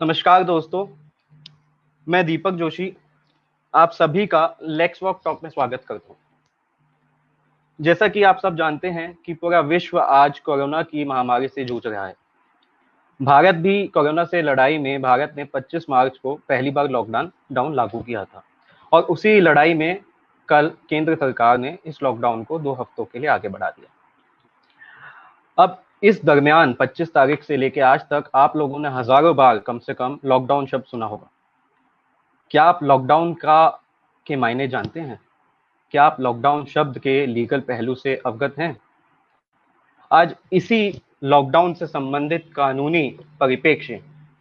नमस्कार दोस्तों, मैं दीपक जोशी आप सभी का लेट्स वॉक टॉक में स्वागत करता हूँ। जैसा कि आप सब जानते हैं कि पूरा विश्व आज कोरोना की महामारी से जूझ रहा है। भारत भी कोरोना से लड़ाई में भारत ने 25 मार्च को पहली बार लॉकडाउन लागू किया था और उसी लड़ाई में कल केंद्र सरकार ने इस लॉकडाउन को 2 हफ्तों के लिए आगे बढ़ा दिया। अब इस दरमियान 25 तारीख से लेकर आज तक आप लोगों ने हजारों बार कम से कम लॉकडाउन शब्द सुना होगा। क्या आप लॉकडाउन के मायने जानते हैं? क्या आप लॉकडाउन शब्द के लीगल पहलू से अवगत हैं? आज इसी लॉकडाउन से संबंधित कानूनी परिप्रेक्ष्य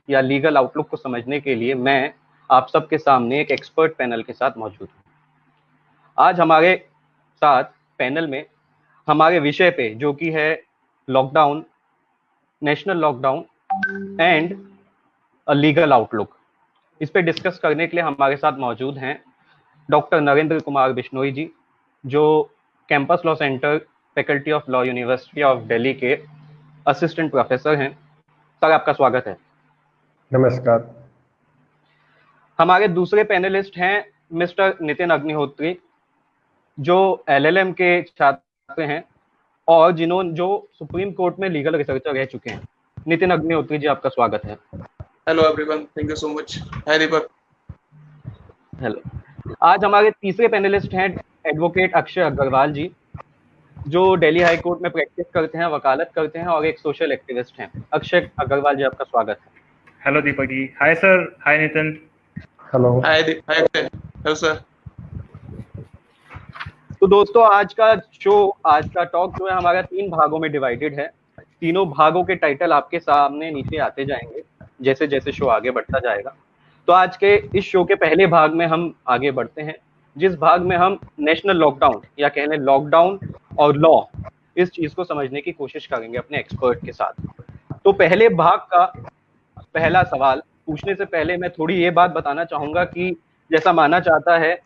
या लीगल आउटलुक को समझने के लिए मैं आप सबके सामने एक एक्सपर्ट पैनल के साथ मौजूद हूँ। आज हमारे साथ पैनल में हमारे विषय पे जो कि है lockdown, national lockdown and a legal outlook, इस पे डिस्कस करने के लिए हमारे साथ मौजूद हैं डॉक्टर नरेंद्र कुमार बिश्नोई जी, जो campus law centre, faculty of law, university of Delhi के असिस्टेंट प्रोफेसर हैं। सर, आपका स्वागत है। नमस्कार। हमारे दूसरे पैनलिस्ट हैं मिस्टर नितिन अग्निहोत्री, जो एलएलएम के छात्र हैं और जो सुप्रीम कोर्ट में लीगल रिसर्चर रह चुके हैं। नितिन अग्निहोत्री जी, आपका स्वागत है। Hello everyone, thank you so much. Hi Deepak. Hello. आज हमारे तीसरे पैनलिस्ट हैं एडवोकेट अक्षय अग्रवाल जी, जो दिल्ली हाई कोर्ट में प्रैक्टिस करते हैं, वकालत करते हैं और एक सोशल एक्टिविस्ट हैं। अक्षय अग्रवाल जी, आपका स्वागत है। Hello Deepak ji. Hi sir. Hi Nitin. Hello. Hi hello sir. तो दोस्तों, आज का टॉक जो है हमारा 3 भागों में डिवाइडेड है। तीनों भागों के टाइटल आपके सामने नीचे आते जाएंगे जैसे जैसे शो आगे बढ़ता जाएगा। तो आज के इस शो के पहले भाग में हम आगे बढ़ते हैं, जिस भाग में हम नेशनल लॉकडाउन या कहने लॉकडाउन और लॉ, इस चीज को समझने की कोशिश करेंगे अपने एक्सपर्ट के साथ। तो पहले भाग का पहला सवाल पूछने से पहले मैं थोड़ी ये बात बताना चाहूंगा कि जैसा माना जाता है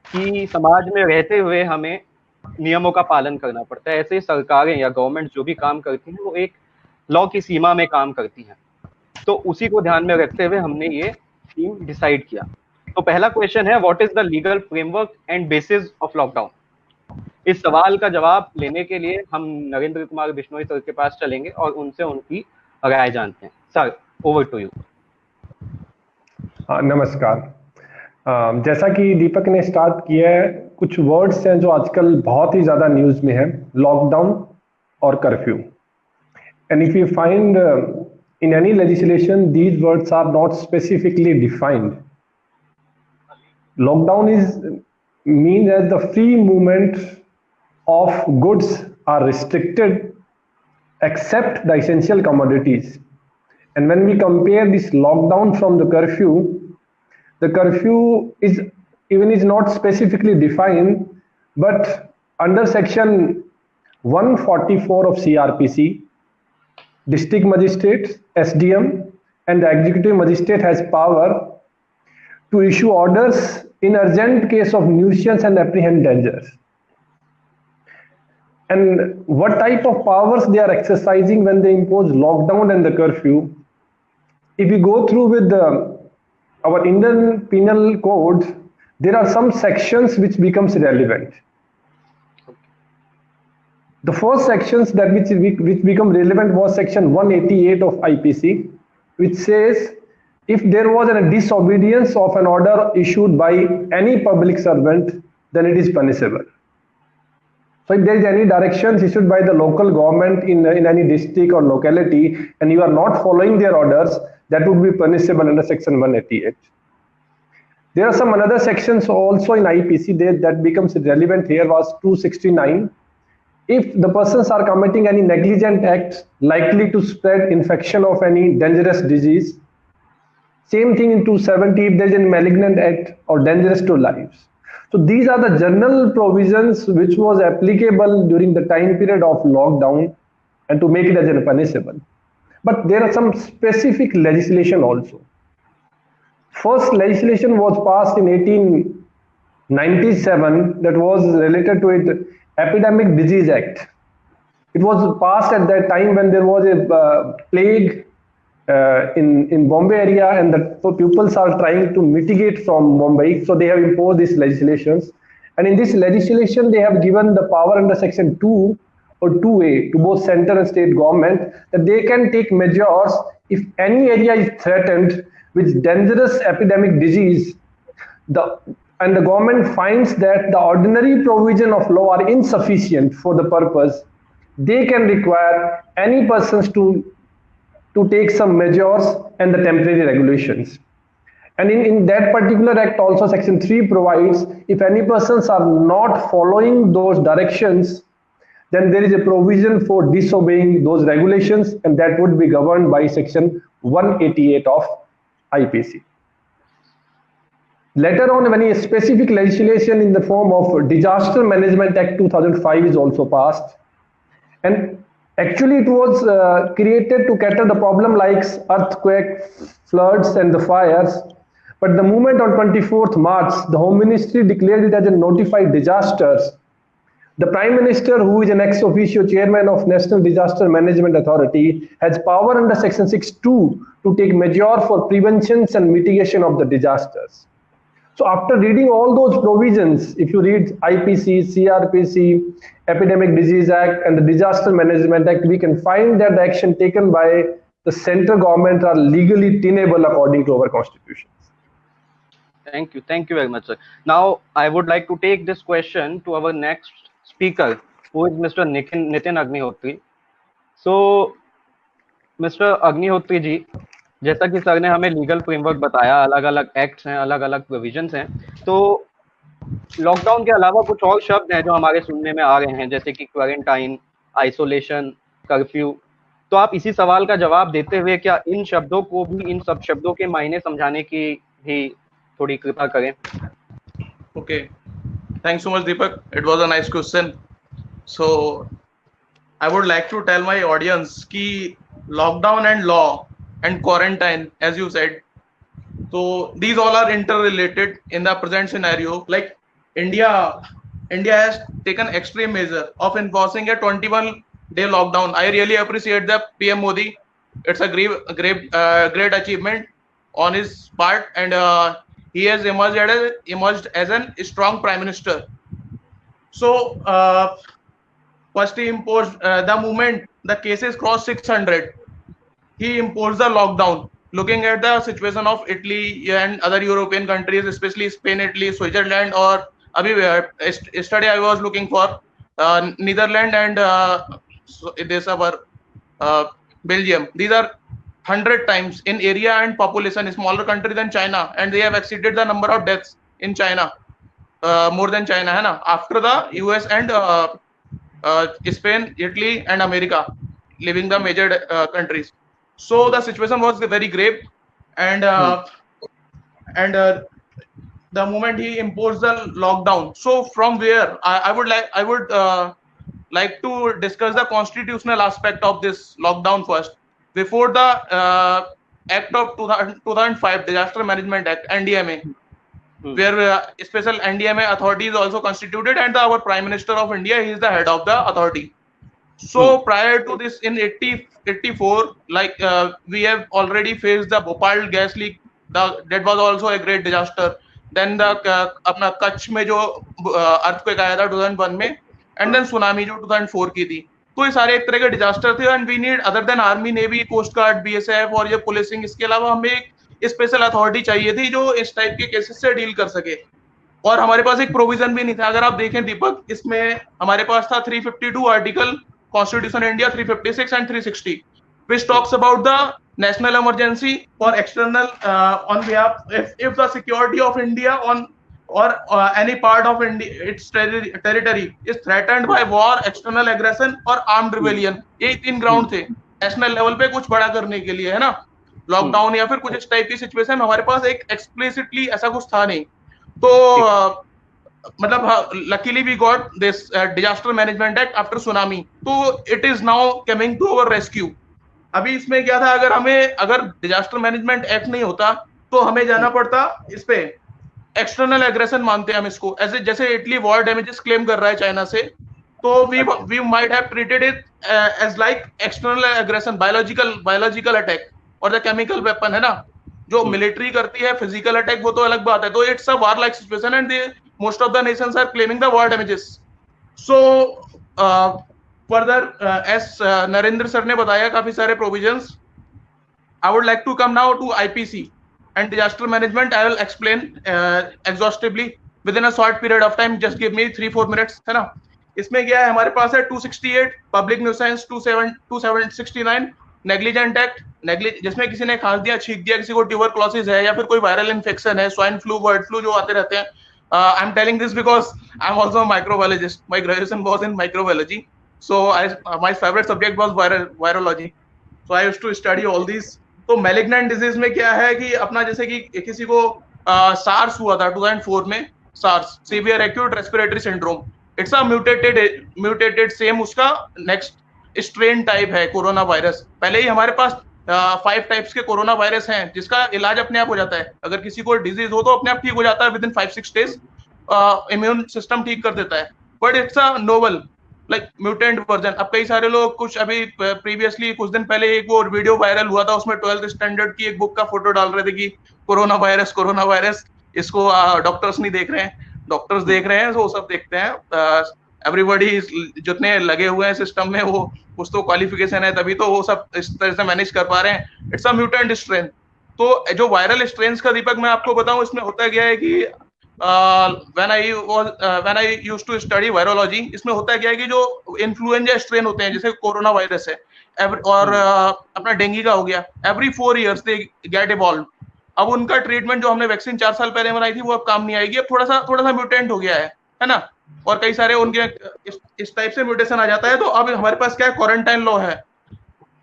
कि समाज में रहते हुए हमें नियमों का पालन करना पड़ता है, ऐसे सरकारें या गवर्नमेंट जो भी काम करती हैं वो एक लॉ की सीमा में काम करती हैं। तो उसी को ध्यान में रखते हुए हमने ये थीम डिसाइड किया। तो पहला क्वेश्चन है, what is the legal framework and basis of lockdown? इस सवाल का जवाब लेने के लिए हम नरेंद्र कुमार बिश्नोई सर के पास चलेंगे और उनसे उनकी राय जानते हैं। Sir, over to you. नमस्कार। जैसा कि दीपक ने स्टार्ट किया है, कुछ वर्ड्स हैं जो आजकल बहुत ही ज्यादा न्यूज में है, लॉकडाउन और curfew. And if you find in any legislation these words are not specifically defined. Lockdown means that the free movement of goods are restricted except the essential commodities. And when we compare this lockdown from the curfew is not specifically defined, but under section 144 of CRPC, district magistrate, SDM, and the executive magistrate has power to issue orders in urgent case of nuisance and apprehend dangers. And what type of powers they are exercising when they impose lockdown and the curfew? If we go through with our Indian Penal Code, there are some sections which becomes relevant. The first sections that which become relevant was section 188 of IPC, which says if there was a disobedience of an order issued by any public servant, then it is punishable. So if there is any directions issued by the local government in any district or locality and you are not following their orders, that would be punishable under section 188. There are some another sections also in IPC that becomes relevant here was 269. If the persons are committing any negligent acts likely to spread infection of any dangerous disease. Same thing in 270 if there is a malignant act or dangerous to lives. So these are the general provisions which was applicable during the time period of lockdown and to make it as a punishable. But there are some specific legislation also. First legislation was passed in 1897 that was related to it. Epidemic Disease Act. It was passed at that time when there was a plague in Bombay area, and the pupils are trying to mitigate from Mumbai, so they have imposed these legislations. And in this legislation, they have given the power under Section 2 or 2A to both center and state government that they can take measures if any area is threatened with dangerous epidemic disease, and the government finds that the ordinary provision of law are insufficient for the purpose, they can require any persons to take some measures and the temporary regulations. And in that particular act also, Section 3 provides if any persons are not following those directions, then there is a provision for disobeying those regulations, and that would be governed by Section 188 of IPC. Later on, when a specific legislation in the form of Disaster Management Act 2005 is also passed, and actually it was created to cater the problem like earthquake, floods and the fires. But the moment on 24th March, the Home Ministry declared it as a notified disasters. The Prime Minister, who is an ex officio chairman of National Disaster Management Authority, has power under Section 6.2 to take measure for preventions and mitigation of the disasters. So after reading all those provisions, if you read IPC, CRPC, Epidemic Disease Act and the Disaster Management Act, we can find that the action taken by the central government are legally tenable according to our constitutions. Thank you very much, sir. Now I would like to take this question to our next speaker, who is Mr. Nitin Agnihotri. So Mr. Agnihotri जी, जैसा कि sir ने हमें legal framework बताया, अलग अलग acts हैं, अलग अलग प्रोविजंस हैं, तो लॉकडाउन के अलावा कुछ और शब्द हैं जो हमारे सुनने में आ रहे हैं, जैसे कि क्वारंटाइन, आइसोलेशन, कर्फ्यू। तो आप इसी सवाल का जवाब देते हुए क्या इन शब्दों को भी, इन सब शब्दों के मायने समझाने की भी थोड़ी कृपा करें। Okay, thanks so much, Deepak. It was a nice question. So I would like to tell my audience कि lockdown and law and quarantine, as you said, so these all are interrelated in the present scenario. Like India has taken extreme measure of enforcing a 21-day lockdown. I really appreciate the PM Modi. It's a great achievement on his part, and he has emerged as a strong prime minister. So first he imposed the moment the cases crossed 600, he imposed the lockdown. Looking at the situation of Italy and other European countries, especially Spain, Italy, Switzerland, or yesterday I was looking for Netherlands and this our Belgium. These are 100 times in area and population smaller country than China, and they have exceeded the number of deaths in China more than China, है ना? After the US and Spain, Italy, and America, leaving the major countries. So the situation was very grave, and the moment he imposed the lockdown. So from where I would like to discuss the constitutional aspect of this lockdown first. Before the Act of 2005, Disaster Management Act, NDMA, where special NDMA authority is also constituted, and our Prime Minister of India is the head of the authority. So prior to this, in 84, like we have already faced the Bhopal gas leak. That was also a great disaster. Then the अपना कच्छ में जो earthquake आया था 2001 में, and then tsunami जो 2004 की थी. तो ये सारे एक तरह के डिजास्टर थे, and we need other than army, navy, coast guard, BSF और ये पुलिसिंग, इसके अलावा हमें एक स्पेशल अथॉरिटी चाहिए थी जो इस टाइप के केसेस से डील कर सके. और हमारे पास एक प्रोविजन भी नहीं था. अगर आप देखें दीपक, इसमें हमारे पास था 352 article constitution India, 356 and 360, which talks about the national emergency for external on behalf if the security of India on or any part of India, its territory is threatened by war, external aggression और armed rebellion. ये तीन ground थे national level पे कुछ बड़ा करने के लिए, है ना? लॉकडाउन या फिर कुछ इस टाइप की सिचुएशन हमारे पास एक एक्सप्लिसिटली ऐसा कुछ था नहीं. तो मतलब luckily we got this disaster management act after tsunami. तो it is now coming to our rescue. अभी इसमें क्या था, अगर डिजास्टर मैनेजमेंट एक्ट नहीं होता तो हमें जाना पड़ता इस पे एक्सटर्नल एग्रेशन मानते हैं हम इसको, ऐसे जैसे इटली वॉर डैमेजेस क्लेम कर रहा है चाइना से, तो we might have treated it as like external aggression, biological attack. और द केमिकल वेपन, है ना, जो मिलिट्री करती है, फिजिकल अटैक वो तो अलग बात है. तो it's a war like situation and most of the nations are claiming the war damages. So further as Narendra sir ने बताया काफी सारे provisions. I would like to come now to IPC and disaster management. I will explain exhaustively within a short period of time. Just give me 3-4 minutes, है ना. इसमें क्या है, हमारे पास है 268 पब्लिक न्यूसेंस, 269 नेग्लिजेंट एक्ट, जिसमें किसी ने खांस दिया, छींक दिया, किसी को ट्यूबरक्लोसिस है या फिर कोई वायरल इन्फेक्शन है, स्वाइन फ्लू, बर्ड फ्लू जो आते रहते हैं. I am telling this because I am also microbiologist. My graduation was in microbiology, so my favourite subject was virology. So I used to study all this. तो malignant disease में क्या है कि अपना जैसे कि किसी को सार्स हुआ था 2004 में, SARS severe acute respiratory syndrome. It's a mutated same उसका नेक्स्ट स्ट्रेन टाइप है कोरोना वायरस. पहले ही हमारे पास 5 टाइप्स के कोरोना वायरस हैं जिसका इलाज अपने आप हो जाता है. अगर किसी को डिजीज हो तो अपने आप ठीक हो जाता है with in 5-6 days. Immune system ठीक कर देता है. But it's a novel like mutant version. अब कई सारे लोग, कुछ अभी प्रीवियसली कुछ दिन पहले एक वो वीडियो वायरल हुआ था, उसमें 12th स्टैंडर्ड की एक बुक का फोटो डाल रहे थे कि कोरोना वायरस इसको डॉक्टर्स नहीं देख रहे हैं, डॉक्टर्स देख रहे हैं, वो सब देखते हैं. एवरीबॉडी जितने लगे हुए हैं सिस्टम में, वो कुछ तो क्वालिफिकेशन है, तभी तो वो सब इस तरह से मैनेज कर पा रहे हैं. It's a mutant strain. तो जो वायरल स्ट्रेन्स का, दीपक मैं आपको बताऊं, इसमें होता क्या है कि when I used to study virology, इसमें होता क्या है कि जो इन्फ्लुएंजा स्ट्रेन होते हैं, जैसे कोरोना वायरस है और अपना डेंगू का हो गया, every 4 years they get evolved. अब उनका ट्रीटमेंट जो हमने वैक्सीन 4 साल पहले बनाई थी वो अब काम नहीं आएगी. अब थोड़ा सा म्यूटेंट हो गया है ना, और कई सारे उनके इस टाइप से म्यूटेशन आ जाता है. तो अब हमारे पास क्या है, क्वारंटाइन लॉ है.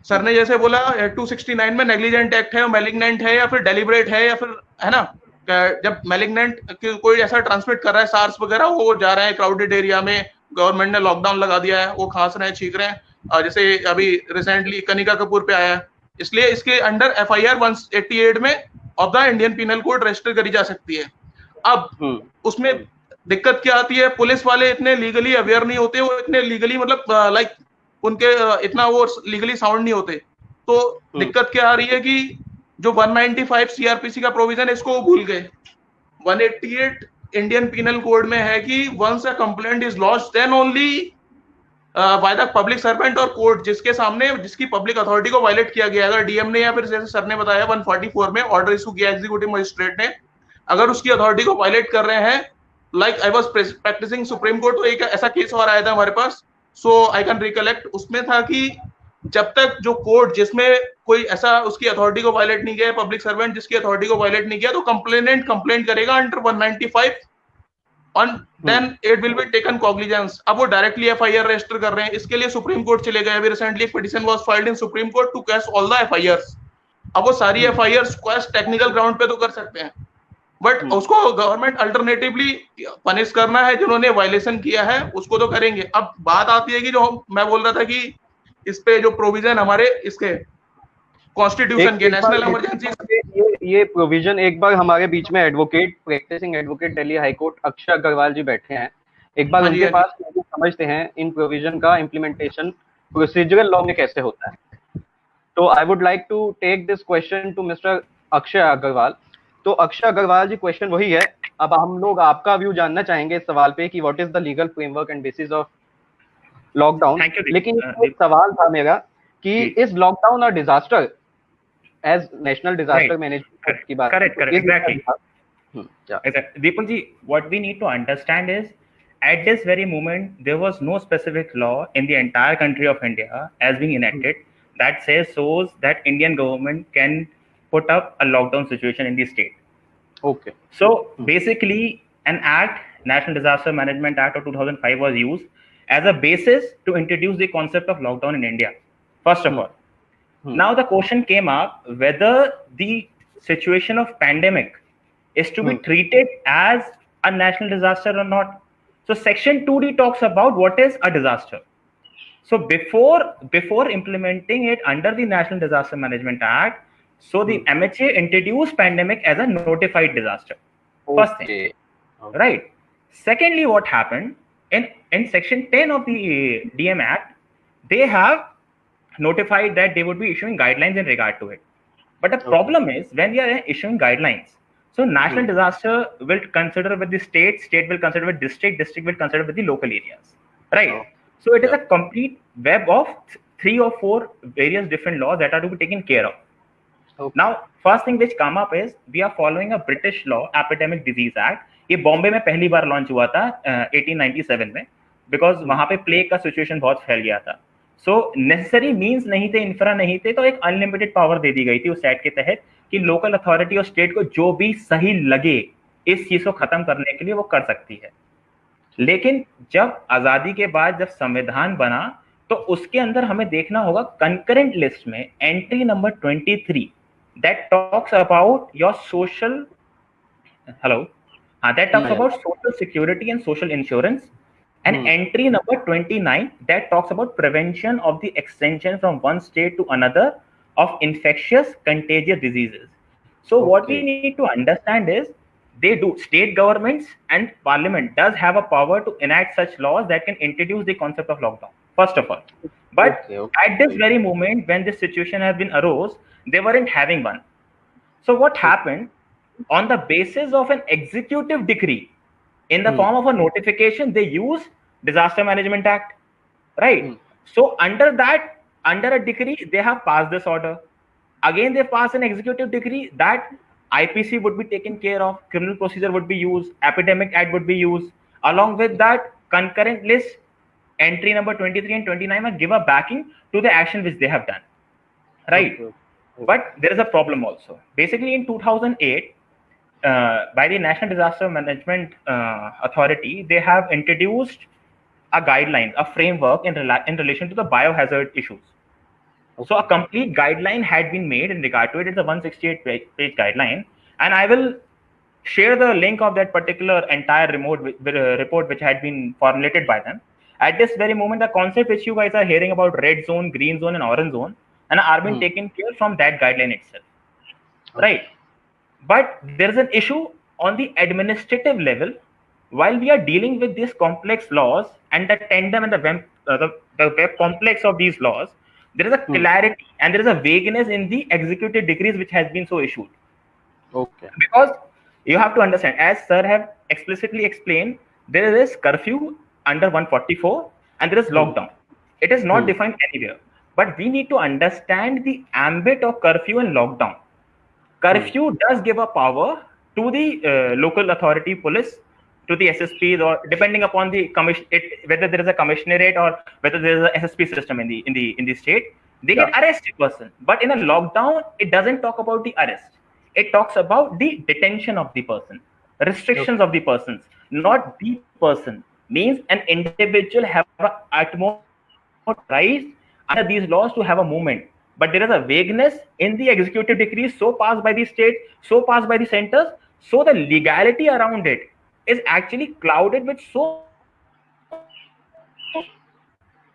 सर ने जैसे बोला 269 में नेग्लिजेंट एक्ट है, मैलिग्नेंट है या फिर डेलिब्रेट है, या फिर, है ना, जब मैलिग्नेंट कोई ऐसा ट्रांसमिट कर रहा है, सार्स वगैरह, वो जा रहे हैं क्राउडेड एरिया में, गवर्नमेंट ने लॉकडाउन लगा दिया है, वो खांस रहे हैं, छींक रहे हैं, जैसे अभी रिसेंटली कनिका कपूर पे आया है. इसलिए इसके अंडर FIR 188 में of the Indian penal code register करी जा सकती है. अब उसमें दिक्कत क्या आती है, पुलिस वाले इतने लीगली अवेयर नहीं होते, वो इतने लीगली मतलब लाइक उनके इतना वो लीगली साउंड नहीं होते. तो दिक्कत क्या आ रही है कि जो 195 CRPC का प्रोविजन है, इसको वो भूल गए. 188 इंडियन पिनल कोड में है कि once a complaint is launched then only by the public servant और कोर्ट, जिसके सामने जिसकी पब्लिक अथॉरिटी को वायलेट किया गया, अगर डीएम ने या फिर जैसे सर ने बताया 144 में ऑर्डर इशू किया एग्जीक्यूटिव मजिस्ट्रेट ने, अगर उसकी अथॉरिटी को वायलेट कर रहे हैं, like I was practising supreme court, तो एक ऐसा केस और आया था हमारे पास, सो आई कैन रिकलेक्ट. उसमें था कि जब तक जो कोर्ट जिसमें कोई ऐसा उसकी अथॉरिटी को वायलेट नहीं किया, पब्लिक सर्वेंट जिसकी अथॉरिटी को वायलेट नहीं किया, तो कंप्लेनेंट कंप्लेंट करेगा under 195 and then it will be taken cognizance. अब वो डायरेक्टली FIR रजिस्टर कर रहे हैं. इसके लिए सुप्रीम कोर्ट चले गए. अभी रिसेंटली एक petition was filed in supreme court to quash all the FIRs. अब वो सारी FIRs क्वेश टेक्निकल ग्राउंड पे तो कर सकते हैं, बट उसको गवर्नमेंट अल्टरनेटिवली पनिश करना है, जिन्होंने वायलेशन किया है उसको तो करेंगे. अब बात आती है कि जो मैं बोल रहा था कि इस पे जो प्रोविजन हमारे इसके कॉन्स्टिट्यूशन के, नेशनल इमरजेंसी, ये प्रोविजन एक बार हमारे बीच में practising advocate Delhi High Court Akshay Agarwal ji बैठे हैं, एक बार उनके पास समझते हैं इन प्रोविजन का इम्प्लीमेंटेशन प्रोसीजरल लॉ में कैसे होता है. तो I would like to take this question to mister Akshay Agarwal. तो अक्षय अग्रवाल जी, क्वेश्चन वही है. अब हम लोग आपका व्यू जानना चाहेंगे इस सवाल पे कि what is the legal framework and basis of lockdown. लेकिन एक सवाल था मेरा कि इस लॉकडाउन और disaster as national disaster management की बात. Correct, exactly. Deepak ji, what we need to understand is, at this very moment, there was no specific law in the entire country of India as being enacted that shows that Indian government can put up a lockdown situation in the state. Okay. So basically, an act, National Disaster Management Act of 2005, was used as a basis to introduce the concept of lockdown in India. First of all, now the question came up whether the situation of pandemic is to be treated as a national disaster or not. So Section 2D talks about what is a disaster. So before implementing it under the National Disaster Management Act, so the MHA introduced pandemic as a notified disaster. First thing, right? Secondly, what happened in Section 10 of the DM Act, they have notified that they would be issuing guidelines in regard to it. But the problem is when we are issuing guidelines, so national disaster will consider with the state, state will consider with district will consider with the local areas, right? So it is a complete web of 3 or 4 various different laws that are to be taken care of. Now, first thing which come up is we are following a British law, Epidemic Disease Act. ये बॉम्बे में पहली बार launch हुआ था 1897 में, because वहां पे plague का situation बहुत फैल गया था. सो नेसेसरी मींस नहीं थे, इंफ्रा नहीं थे, तो एक अनलिमिटेड पावर दे दी गई थी उस एक्ट के तहत कि लोकल अथॉरिटी और स्टेट को जो भी सही लगे इस चीज को खत्म करने के लिए वो कर सकती है. लेकिन जब आजादी के बाद जब संविधान बना तो उसके अंदर हमें देखना होगा कंकरेंट लिस्ट में entry number 23 that talks about your social that talks about social security and social insurance, and entry number 29 that talks about prevention of the extension from one state to another of infectious contagious diseases. So what we need to understand is state governments and parliament does have a power to enact such laws that can introduce the concept of lockdown, first of all. But at this very moment when this situation has been arose, they weren't having one. So what happened, on the basis of an executive decree in the form of a notification, they use Disaster Management Act, right? So under a decree, they have passed this order. Again, they pass an executive decree that IPC would be taken care of, criminal procedure would be used, Epidemic Act would be used. Along with that, concurrent list, entry number 23 and 29 will give a backing to the action which they have done, right? But there is a problem also. Basically, in 2008, by the National Disaster Management Authority, they have introduced a guideline, a framework in relation to the biohazard issues. So a complete guideline had been made in regard to it. It's a 168-page guideline, and I will share the link of that particular entire report which had been formulated by them. At this very moment, the concept which you guys are hearing about red zone, green zone, and orange zone, and are being taken care from that guideline itself, right? But there is an issue on the administrative level. While we are dealing with these complex laws and the tandem and the web complex of these laws, there is a clarity and there is a vagueness in the executive decrees which has been so issued. Because you have to understand, as sir have explicitly explained, there is curfew under 144 and there is lockdown. It is not defined anywhere. But we need to understand the ambit of curfew and lockdown. Curfew does give a power to the local authority police, to the SSPs, or depending upon the whether there is a commissionerate or whether there is a SSP system in the state, they can arrest a person. But in a lockdown, it doesn't talk about the arrest. It talks about the detention of the person, restrictions of the persons, not the person. Means an individual have an utmost right under these laws to have a movement, but there is a vagueness in the executive decrees so passed by the state, so passed by the centers, so the legality around it is actually clouded with so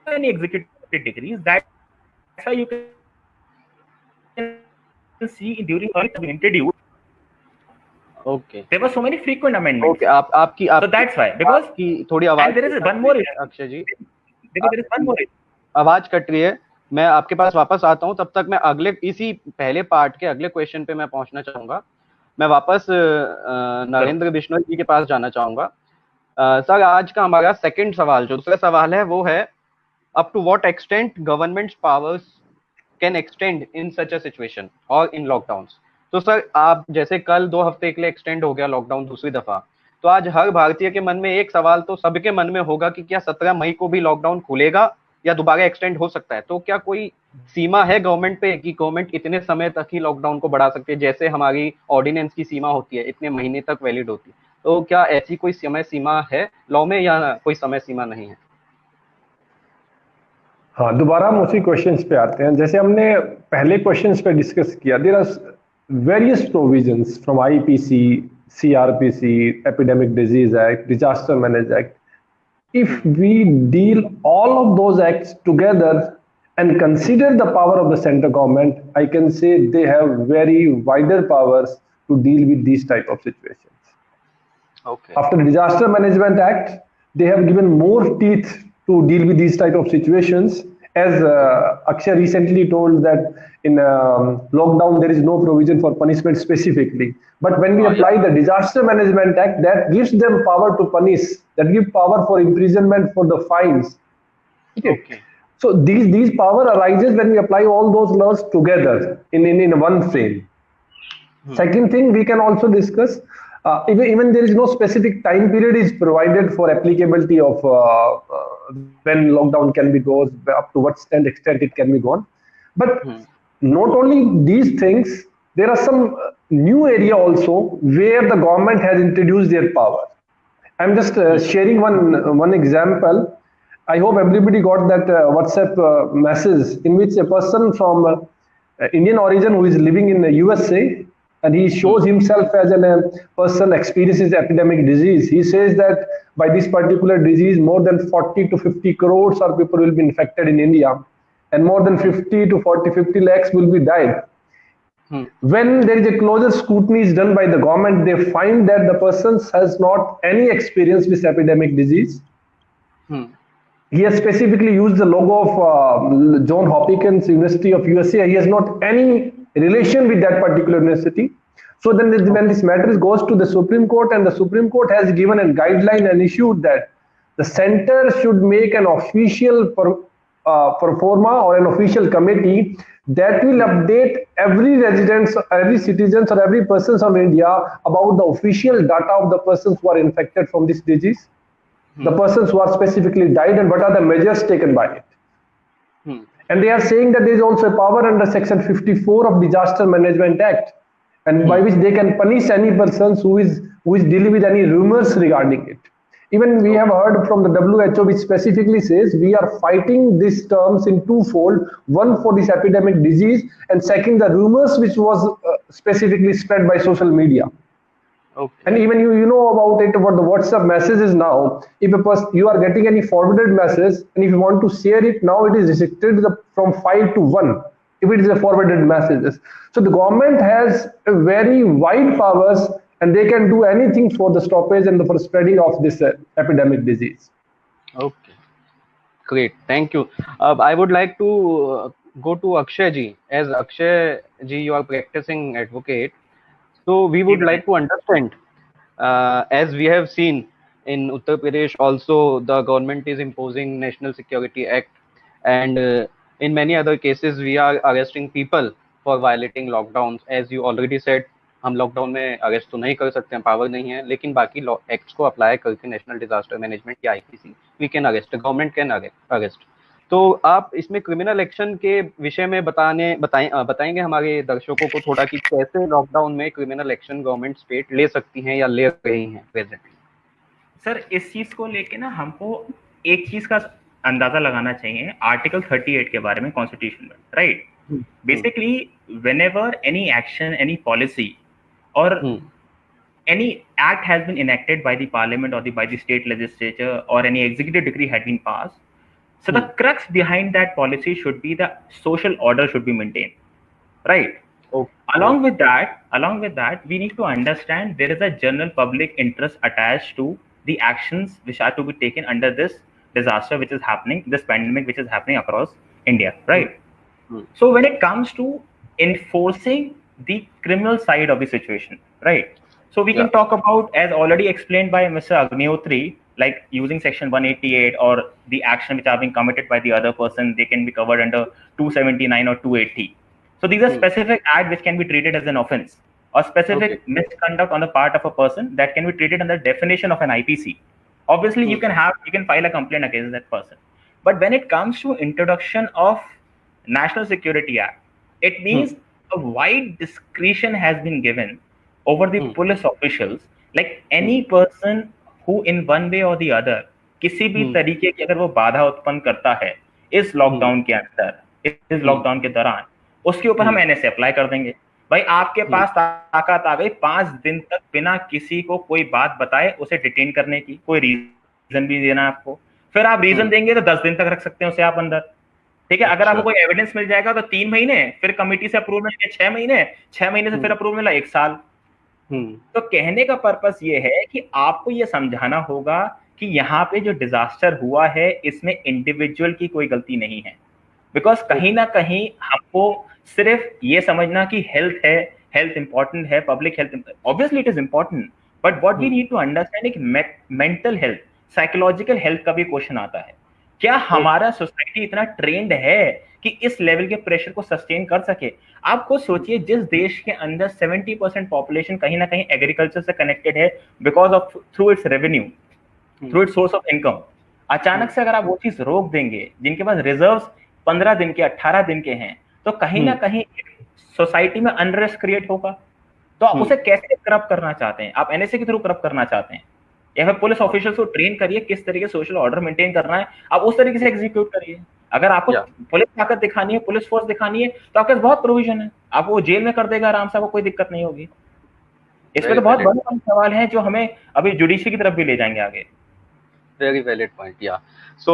many executive decrees. That's why you can see during introduced, there were so many frequent amendments. So that's why, because थोड़ी आवाज, and there is one more Akshay ji, because there is one more आवाज cut रही है. मैं आपके पास वापस आता हूं, तब तक मैं अगले इसी पहले पार्ट के अगले क्वेश्चन पे मैं पहुंचना चाहूंगा. मैं वापस नरेंद्र बिश्नोई जी के पास जाना चाहूंगा. सर, आज का हमारा सेकंड सवाल, जो दूसरा सवाल है, वो है up to what extent governments powers can extend in such a situation और इन लॉकडाउन्स. तो सर, आप जैसे कल 2 हफ्ते के लिए एक्सटेंड हो गया लॉकडाउन दूसरी दफा, तो आज हर भारतीय के मन में एक सवाल तो सबके मन में होगा कि क्या 17 मई को भी लॉकडाउन खुलेगा या दोबारा एक्सटेंड हो सकता है. तो क्या कोई सीमा है गवर्नमेंट पे कि गवर्नमेंट इतने समय तक ही लॉकडाउन को बढ़ा सकती है, जैसे हमारी ऑर्डिनेंस की सीमा होती है, इतने महीने तक वैलिड होती है? तो क्या ऐसी कोई समय सीमा है लॉ में या कोई समय सीमा नहीं है? हाँ, दोबारा हम उसी क्वेश्चंस पे आते हैं. जैसे हमने पहले क्वेश्चंस पे डिस्कस किया, there are various provisions from IPC, CrPC, epidemic disease act, disaster management act. If we deal all of those acts together and consider the power of the central government, I can say they have very wider powers to deal with these type of situations. After the Disaster Management Act, they have given more teeth to deal with these type of situations, as Akshay recently told that in lockdown there is no provision for punishment specifically. But when we apply the Disaster Management Act, that gives them power to punish, that gives power for imprisonment, for the fines. Okay. So these power arises when we apply all those laws together in one frame. Second thing we can also discuss, even there is no specific time period is provided for applicability of when lockdown can be goes, up to what extent it can be gone. But not only these things, there are some new area also where the government has introduced their power. I'm just sharing one example. I hope everybody got that WhatsApp message in which a person from Indian origin who is living in the USA, and he shows himself as a person experiences epidemic disease. He says that by this particular disease, more than 40 to 50 crores of people will be infected in India, and more than 50 to 50 lakhs will be died. When there is a closer scrutiny is done by the government, they find that the person has not any experience with epidemic disease. He has specifically used the logo of John Hopkins University of USA. He has not any relation with that particular university. So then when this matter goes to the Supreme Court, and the Supreme Court has given a guideline and issued that the center should make an official pro forma or an official committee that will update every resident, every citizen or every person of India about the official data of the persons who are infected from this disease, the persons who are specifically died, and what are the measures taken by it. And they are saying that there is also a power under Section 54 of Disaster Management Act, and by which they can punish any persons who is dealing with any rumors regarding it. Even we have heard from the WHO, which specifically says we are fighting these terms in twofold: one for this epidemic disease, and second the rumors which was specifically spread by social media. And even you know about it, about the WhatsApp messages now. If a person, you are getting any forwarded message, and if you want to share it, now it is restricted from 5 to 1 if it is a forwarded messages. So the government has a very wide powers, and they can do anything for the stoppage and for spreading of this epidemic disease. Okay, great, thank you. I would like to go to Akshay ji. As Akshay ji, you are practicing advocate. So we would like to understand, as we have seen in Uttar Pradesh also, the government is imposing National Security Act, and in many other cases we are arresting people for violating lockdowns. As you already said, हम lockdown में arrest तो नहीं कर सकते हैं, power नहीं है, लेकिन बाकी एक्ट्स को अप्लाई करके नेशनल डिजास्टर मैनेजमेंट या IPC we can arrest, government can arrest. तो आप इसमें क्रिमिनल एक्शन के विषय में बताएंगे हमारे दर्शकों को थोड़ा कि कैसे लॉकडाउन में क्रिमिनल एक्शन गवर्नमेंट स्टेट ले सकती हैं या ले रही हैं प्रेजेंटली. सर, इस चीज को लेके ना हमको एक चीज का अंदाजा लगाना चाहिए आर्टिकल 38 के बारे में कॉन्स्टिट्यूशन में, right. Basically whenever any action, any policy or any act has been enacted by the parliament or by the state legislature, or any executive decree had been passed, so the crux behind that policy should be the social order should be maintained, right? Along with that, we need to understand there is a general public interest attached to the actions which are to be taken under this disaster which is happening, this pandemic which is happening across India, right? So when it comes to enforcing the criminal side of the situation, right? So we can talk about, as already explained by Mr. Agnihotri, like using section 188 or the action which are being committed by the other person, they can be covered under 279 or 280. So these are specific acts which can be treated as an offense, or specific misconduct on the part of a person that can be treated under definition of an IPC. Obviously, you can file a complaint against that person. But when it comes to introduction of National Security Act, it means a wide discretion has been given over the police officials, like any person who in one way or the other किसी भी तरीके की अगर वो बाधा उत्पन्न करता है इस लॉकडाउन के अंदर, इस लॉकडाउन के दौरान, उसके ऊपर हम NSA अप्लाई कर देंगे. भाई आपके पास ताकत आ गई 5 दिन तक बिना किसी को कोई बात बताए उसे डिटेन करने की, कोई रीजन भी देना आपको, फिर आप रीजन देंगे तो 10 दिन तक रख सकते हैं उसे आप अंदर, ठीक है. अगर आपको कोई एविडेंस मिल जाएगा तो 3 महीने, फिर कमेटी से अप्रूवल मिलेगा 6 महीने, 6 महीने से फिर अप्रूवल मिला 1 साल. तो कहने का पर्पस ये है कि आपको ये समझाना होगा कि यहाँ पे जो डिजास्टर हुआ है इसमें इंडिविजुअल की कोई गलती नहीं है. बिकॉज कहीं ना कहीं हमको सिर्फ ये समझना कि हेल्थ है, हेल्थ इंपॉर्टेंट है, public health obviously it is important, but what we need to understand एक मेंटल हेल्थ, साइकोलॉजिकल हेल्थ का भी क्वेश्चन आता है। क्या हमारा सोसाइटी इतना ट्रेंड है कि इस लेवल के प्रेशर को सस्टेन कर सके? आप खुद सोचिए, जिस देश के अंदर 70% पॉपुलेशन कहीं ना कहीं एग्रीकल्चर से कनेक्टेड है because of through it's revenue, through it's source of income, अचानक से अगर आप वो चीज रोक देंगे, जिनके पास रिजर्व्स 15 दिन के 18 दिन के हैं, तो कहीं ना कहीं सोसाइटी में अनरेस्ट क्रिएट होगा। तो आप उसे कैसे करप्ट करना चाहते हैं? आप एनएसए के थ्रू करप्ट करना चाहते हैं, या फिर पुलिस ऑफिशियल्स को ट्रेन करिए किस तरीके सोशल ऑर्डर मेंटेन करना है, आप उस तरीके से एग्जीक्यूट करिए। अगर आपको पुलिस ताकत दिखानी है, पुलिस फोर्स दिखानी है, तो आपके पास बहुत प्रोविजन है, आप वो जेल में कर देगा आराम से, आपको कोई दिक्कत नहीं होगी। इसमें तो बहुत बड़े सवाल है जो हमें अभी जुडिशरी की तरफ भी ले जाएंगे आगे। Very valid point. Yeah. So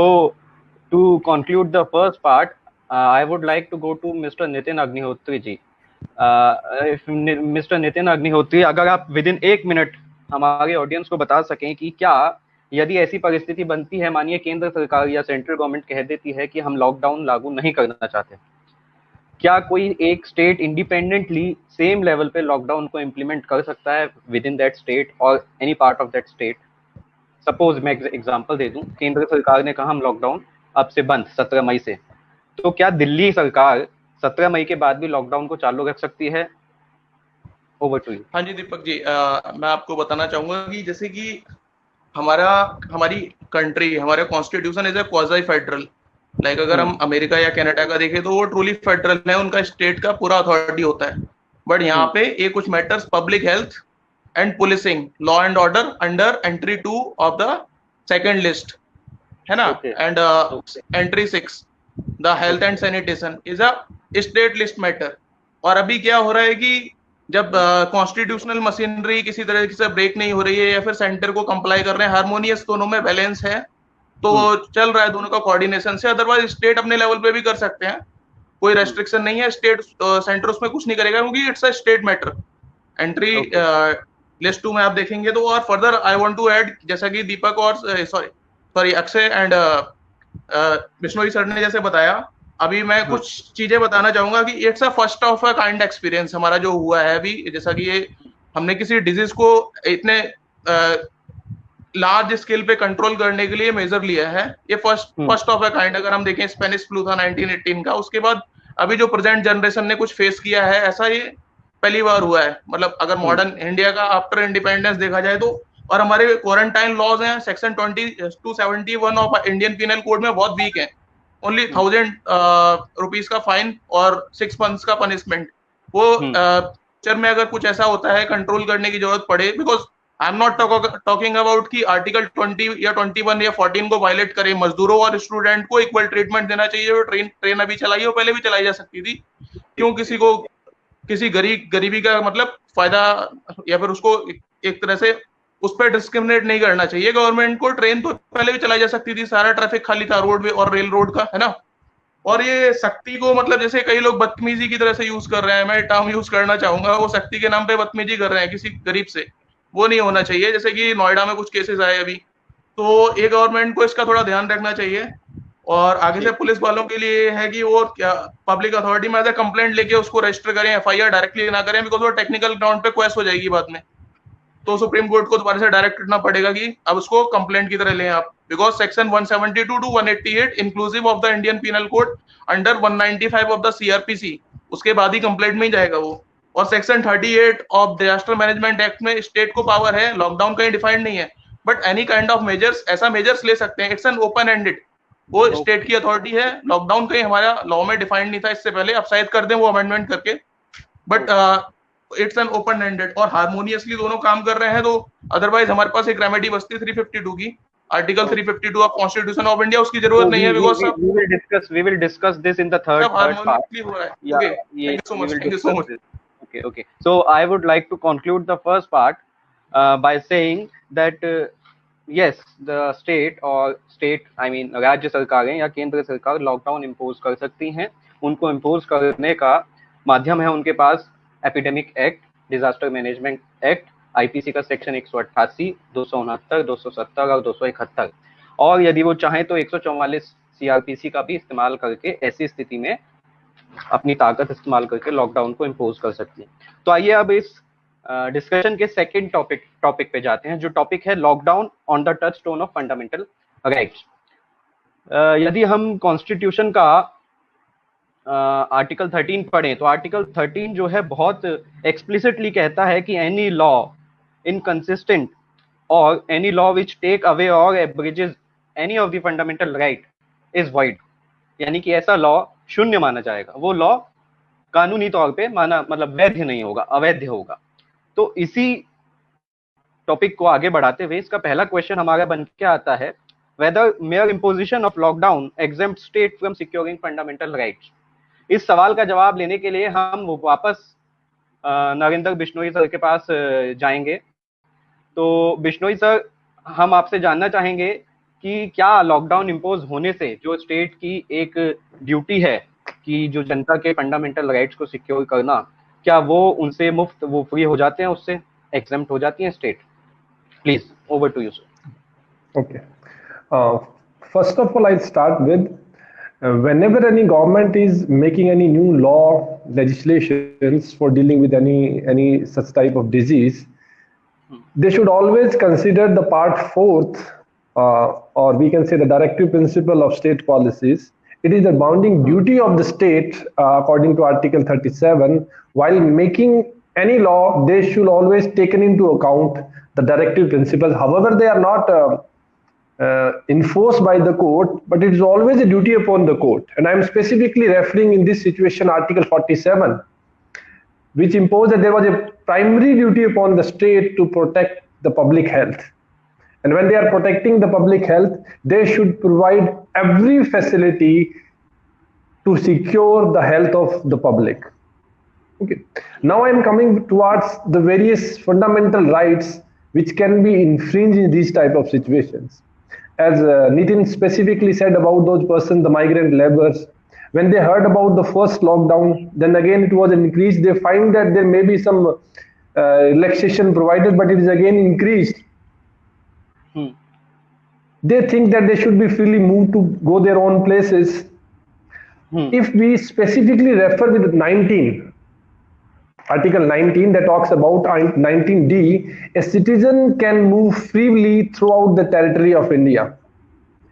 to conclude the first part, I would like to go to Mr. Nitin Agnihotri ji. If Mr. Nitin Agnihotri, अगर आप within 1 minute हमारे ऑडियंस को बता सकें कि क्या यदि ऐसी परिस्थिति बनती है, मानिए केंद्र सरकार या सेंट्रल गवर्नमेंट कह देती है कि हम लॉकडाउन लागू नहीं करना चाहते, क्या कोई एक स्टेट इंडिपेंडेंटली सेम लेवल पे लॉकडाउन को इम्प्लीमेंट कर सकता है विद इन दैट स्टेट और any part of that state? Suppose मैं एग्जांपल दे दूं, केंद्र सरकार ने कहा हम लॉकडाउन अब से बंद 17 मई से, तो क्या दिल्ली सरकार 17 मई के बाद भी लॉकडाउन को चालू रख सकती है? Over to you. हाँ जी दीपक जी, मैं आपको बताना चाहूंगा कि जैसे कि हमारी कंट्री, हमारे constitution is a quasi federal. Like अगर हम अमेरिका या कनाडा का देखें तो वो ट्रूली फेडरल है, उनका स्टेट का पूरा अथॉरिटी होता है। बट यहाँ पे ये कुछ matters public health and policing, law and order under entry 2 of the second list है ना, and entry 6 the health and sanitation is a state list matter. और अभी क्या हो रहा है कि जब कॉन्स्टिट्यूशनल मशीनरी किसी तरह से ब्रेक नहीं हो रही है या फिर सेंटर को कंप्लाई कर रहे हैं, हार्मोनियस दोनों में बैलेंस है, तो चल रहा है दोनों का कोऑर्डिनेशन से। अदरवाइज स्टेट अपने लेवल पे भी कर सकते हैं, कोई रेस्ट्रिक्शन नहीं है, स्टेट सेंटर उसमें कुछ नहीं करेगा क्योंकि it's a state matter. Entry list 2 में आप देखेंगे तो। और further I want to add, जैसा कि दीपक और sorry Akshay and Bishnoi sir ने जैसे बताया, अभी मैं कुछ चीजें बताना चाहूंगा कि it's a first of a kind experience हमारा जो हुआ है अभी। जैसा कि ये हमने किसी डिजीज को इतने लार्ज स्केल पे कंट्रोल करने के लिए मेजर लिया है, ये फर्स्ट ऑफ अ काइंड। अगर हम देखें स्पेनिश फ्लू था 1918 का, उसके बाद अभी जो प्रेजेंट जनरेशन ने कुछ फेस किया है, ऐसा ये पहली बार हुआ है। मतलब अगर मॉडर्न इंडिया का आफ्टर इंडिपेंडेंस देखा जाए तो। और हमारे क्वारंटाइन लॉज हैं section 271 of Indian penal code में बहुत वीक है, ओनली 1000 रुपीज का फाइन और 6 months का पनिशमेंट। वो फ्यूचर में अगर कुछ ऐसा होता है कंट्रोल करने की जरूरत पड़े, because I am not talking about कि आर्टिकल 20 या 21 या 14 को वायलेट करे। मजदूरों और स्टूडेंट को इक्वल ट्रीटमेंट देना चाहिए। ट्रेन अभी चलाई हो, पहले भी चलाई जा सकती थी, क्यों किसी को किसी गरीबी का मतलब फायदा या फिर उसको एक तरह से उस पर डिस्क्रिमिनेट नहीं करना चाहिए गवर्नमेंट को। ट्रेन तो पहले भी चलाई जा सकती थी, सारा ट्रैफिक खाली था रोड और रेल रोड का, है ना। और ये शक्ति को मतलब जैसे कई लोग बदतमीजी की तरह से यूज कर रहे हैं, मैं टर्म यूज करना चाहूंगा, वो शक्ति के नाम पे बदतमीजी कर रहे हैं किसी गरीब से, वो नहीं होना चाहिए। जैसे कि नोएडा में कुछ केसेस आए अभी, तो ये गवर्नमेंट को इसका थोड़ा ध्यान रखना चाहिए। और आगे से पुलिस वालों के लिए है कि वो क्या पब्लिक अथॉरिटी में एज कंप्लेंट लेके उसको रजिस्टर करें, एफआईआर डायरेक्टली ना करें, बिकॉज वो टेक्निकल ग्राउंड पे क्वेश्चन हो जाएगी बाद में। तो सुप्रीम कोर्ट को दोबारा से डायरेक्ट करना पड़ेगा कि अब उसको कंप्लेंट की तरह लें आप, because section 172 to 188 inclusive of the Indian penal code under 195 of the CrPC, उसके बाद ही कंप्लेंट में ही जाएगा वो। और section 38 of disaster management act में स्टेट को पावर है, लॉकडाउन कहीं डिफाइंड नहीं है, but any kind of measures, ऐसा मेजर्स ले सकते हैं। इट्स एन ओपन एंडेड, वो स्टेट की अथॉरिटी है। लॉकडाउन कहीं हमारा लॉ में डिफाइंड नहीं था इससे पहले, अब शायद कर दें वो अमेंडमेंट करके, but it's an open ended और हार्मोनियसली दोनों काम कर रहे हैं। तो अदरवाइज हमारे पास एक रेमेडी बचती है 352 की, article 352 of constitution of India, उसकी जरूरत नहीं है, because we will discuss this in the third part. हो रहा है। Okay, thank you so much. Okay. So I would like to conclude the first part by saying that yes, the state I mean राज्य सरकारें या केंद्र सरकार lockdown impose कर सकती हैं। उनको इम्पोज करने का माध्यम है उनके पास epidemic act, disaster management act, IPC का सेक्शन 188, 269, 270 और 271। और यदि वो चाहें तो 144 सीआरपीसी का भी इस्तेमाल करके ऐसी स्थिति में अपनी ताकत इस्तेमाल करके लॉकडाउन को इम्पोज कर सकती है। तो आइए अब इस डिस्कशन के सेकंड टॉपिक पे जाते हैं, जो टॉपिक है lockdown on the touch stone of fundamental rights. यदि हम कॉन्स्टिट्यूशन का आर्टिकल 13 पढ़ें तो आर्टिकल 13 जो है बहुत एक्सप्लिसिटली कहता है कि any law inconsistent or any law which take away or abridges any of the fundamental right is void, यानी कि ऐसा लॉ शून्य माना जाएगा, वो लॉ कानूनी तौर पे माना मतलब वैध नहीं होगा, अवैध होगा। तो इसी टॉपिक को आगे बढ़ाते हुए इसका पहला क्वेश्चन हमारा बन के आता है, whether mere imposition of lockdown exempt state from securing fundamental rights. इस सवाल का जवाब लेने के लिए हम वापस नरेंद्र बिश्नोई सर के पास जाएंगे। तो बिश्नोई सर, हम आपसे जानना चाहेंगे कि क्या लॉकडाउन इम्पोज होने से जो स्टेट की एक ड्यूटी है कि जो जनता के फंडामेंटल राइट्स को सिक्योर करना, क्या वो उनसे मुफ्त वो फ्री हो जाते हैं, उससे एग्जेम्प्ट हो जाती हैं state? Please over to you sir. Okay. First of all, I'll start with whenever any government is making any new law, legislations for dealing with any such type of disease, they should always consider the part fourth, or we can say the directive principle of state policies. It is the bounding duty of the state, according to Article 37, while making any law, they should always taken into account the directive principles. However, they are not enforced by the court, but it is always a duty upon the court. And I am specifically referring in this situation Article 47, which imposed that there was a primary duty upon the state to protect the public health. And when they are protecting the public health, they should provide every facility to secure the health of the public. Okay. Now I am coming towards the various fundamental rights which can be infringed in these type of situations. As Nitin specifically said about those persons, the migrant laborers, when they heard about the first lockdown, then again it was increased. They find that there may be some relaxation provided, but it is again increased. They think that they should be freely moved to go their own places. If we specifically refer with 19, Article 19 that talks about 19D, a citizen can move freely throughout the territory of India.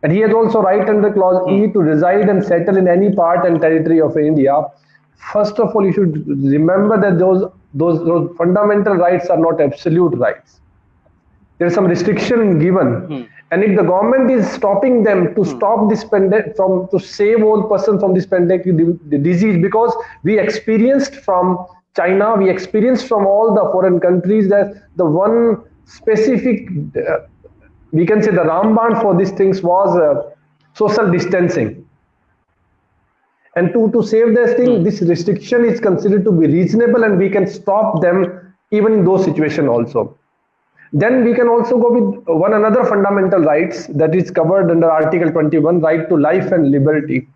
And he has also right under clause E to reside and settle in any part and territory of India. First of all, you should remember that those fundamental rights are not absolute rights. There is some restriction given. And if the government is stopping them to stop this pandemic, to save all persons from this pandemic, the disease, because we experienced from China, we experienced from all the foreign countries that the one specific, we can say the Ramban for these things was social distancing. And to save this thing, this restriction is considered to be reasonable and we can stop them even in those situations also. Then we can also go with one another fundamental rights that is covered under Article 21, right to life and liberty.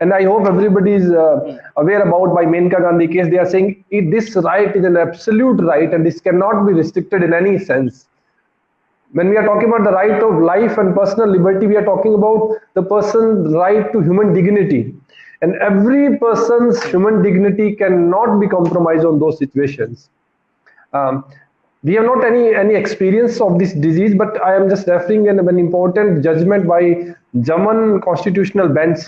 And I hope everybody is aware about by Menka Gandhi case. They are saying this right is an absolute right and this cannot be restricted in any sense. When we are talking about the right of life and personal liberty, we are talking about the person's right to human dignity. And every person's human dignity cannot be compromised on those situations. We have not any experience of this disease, but I am just referring an important judgment by German Constitutional Bench.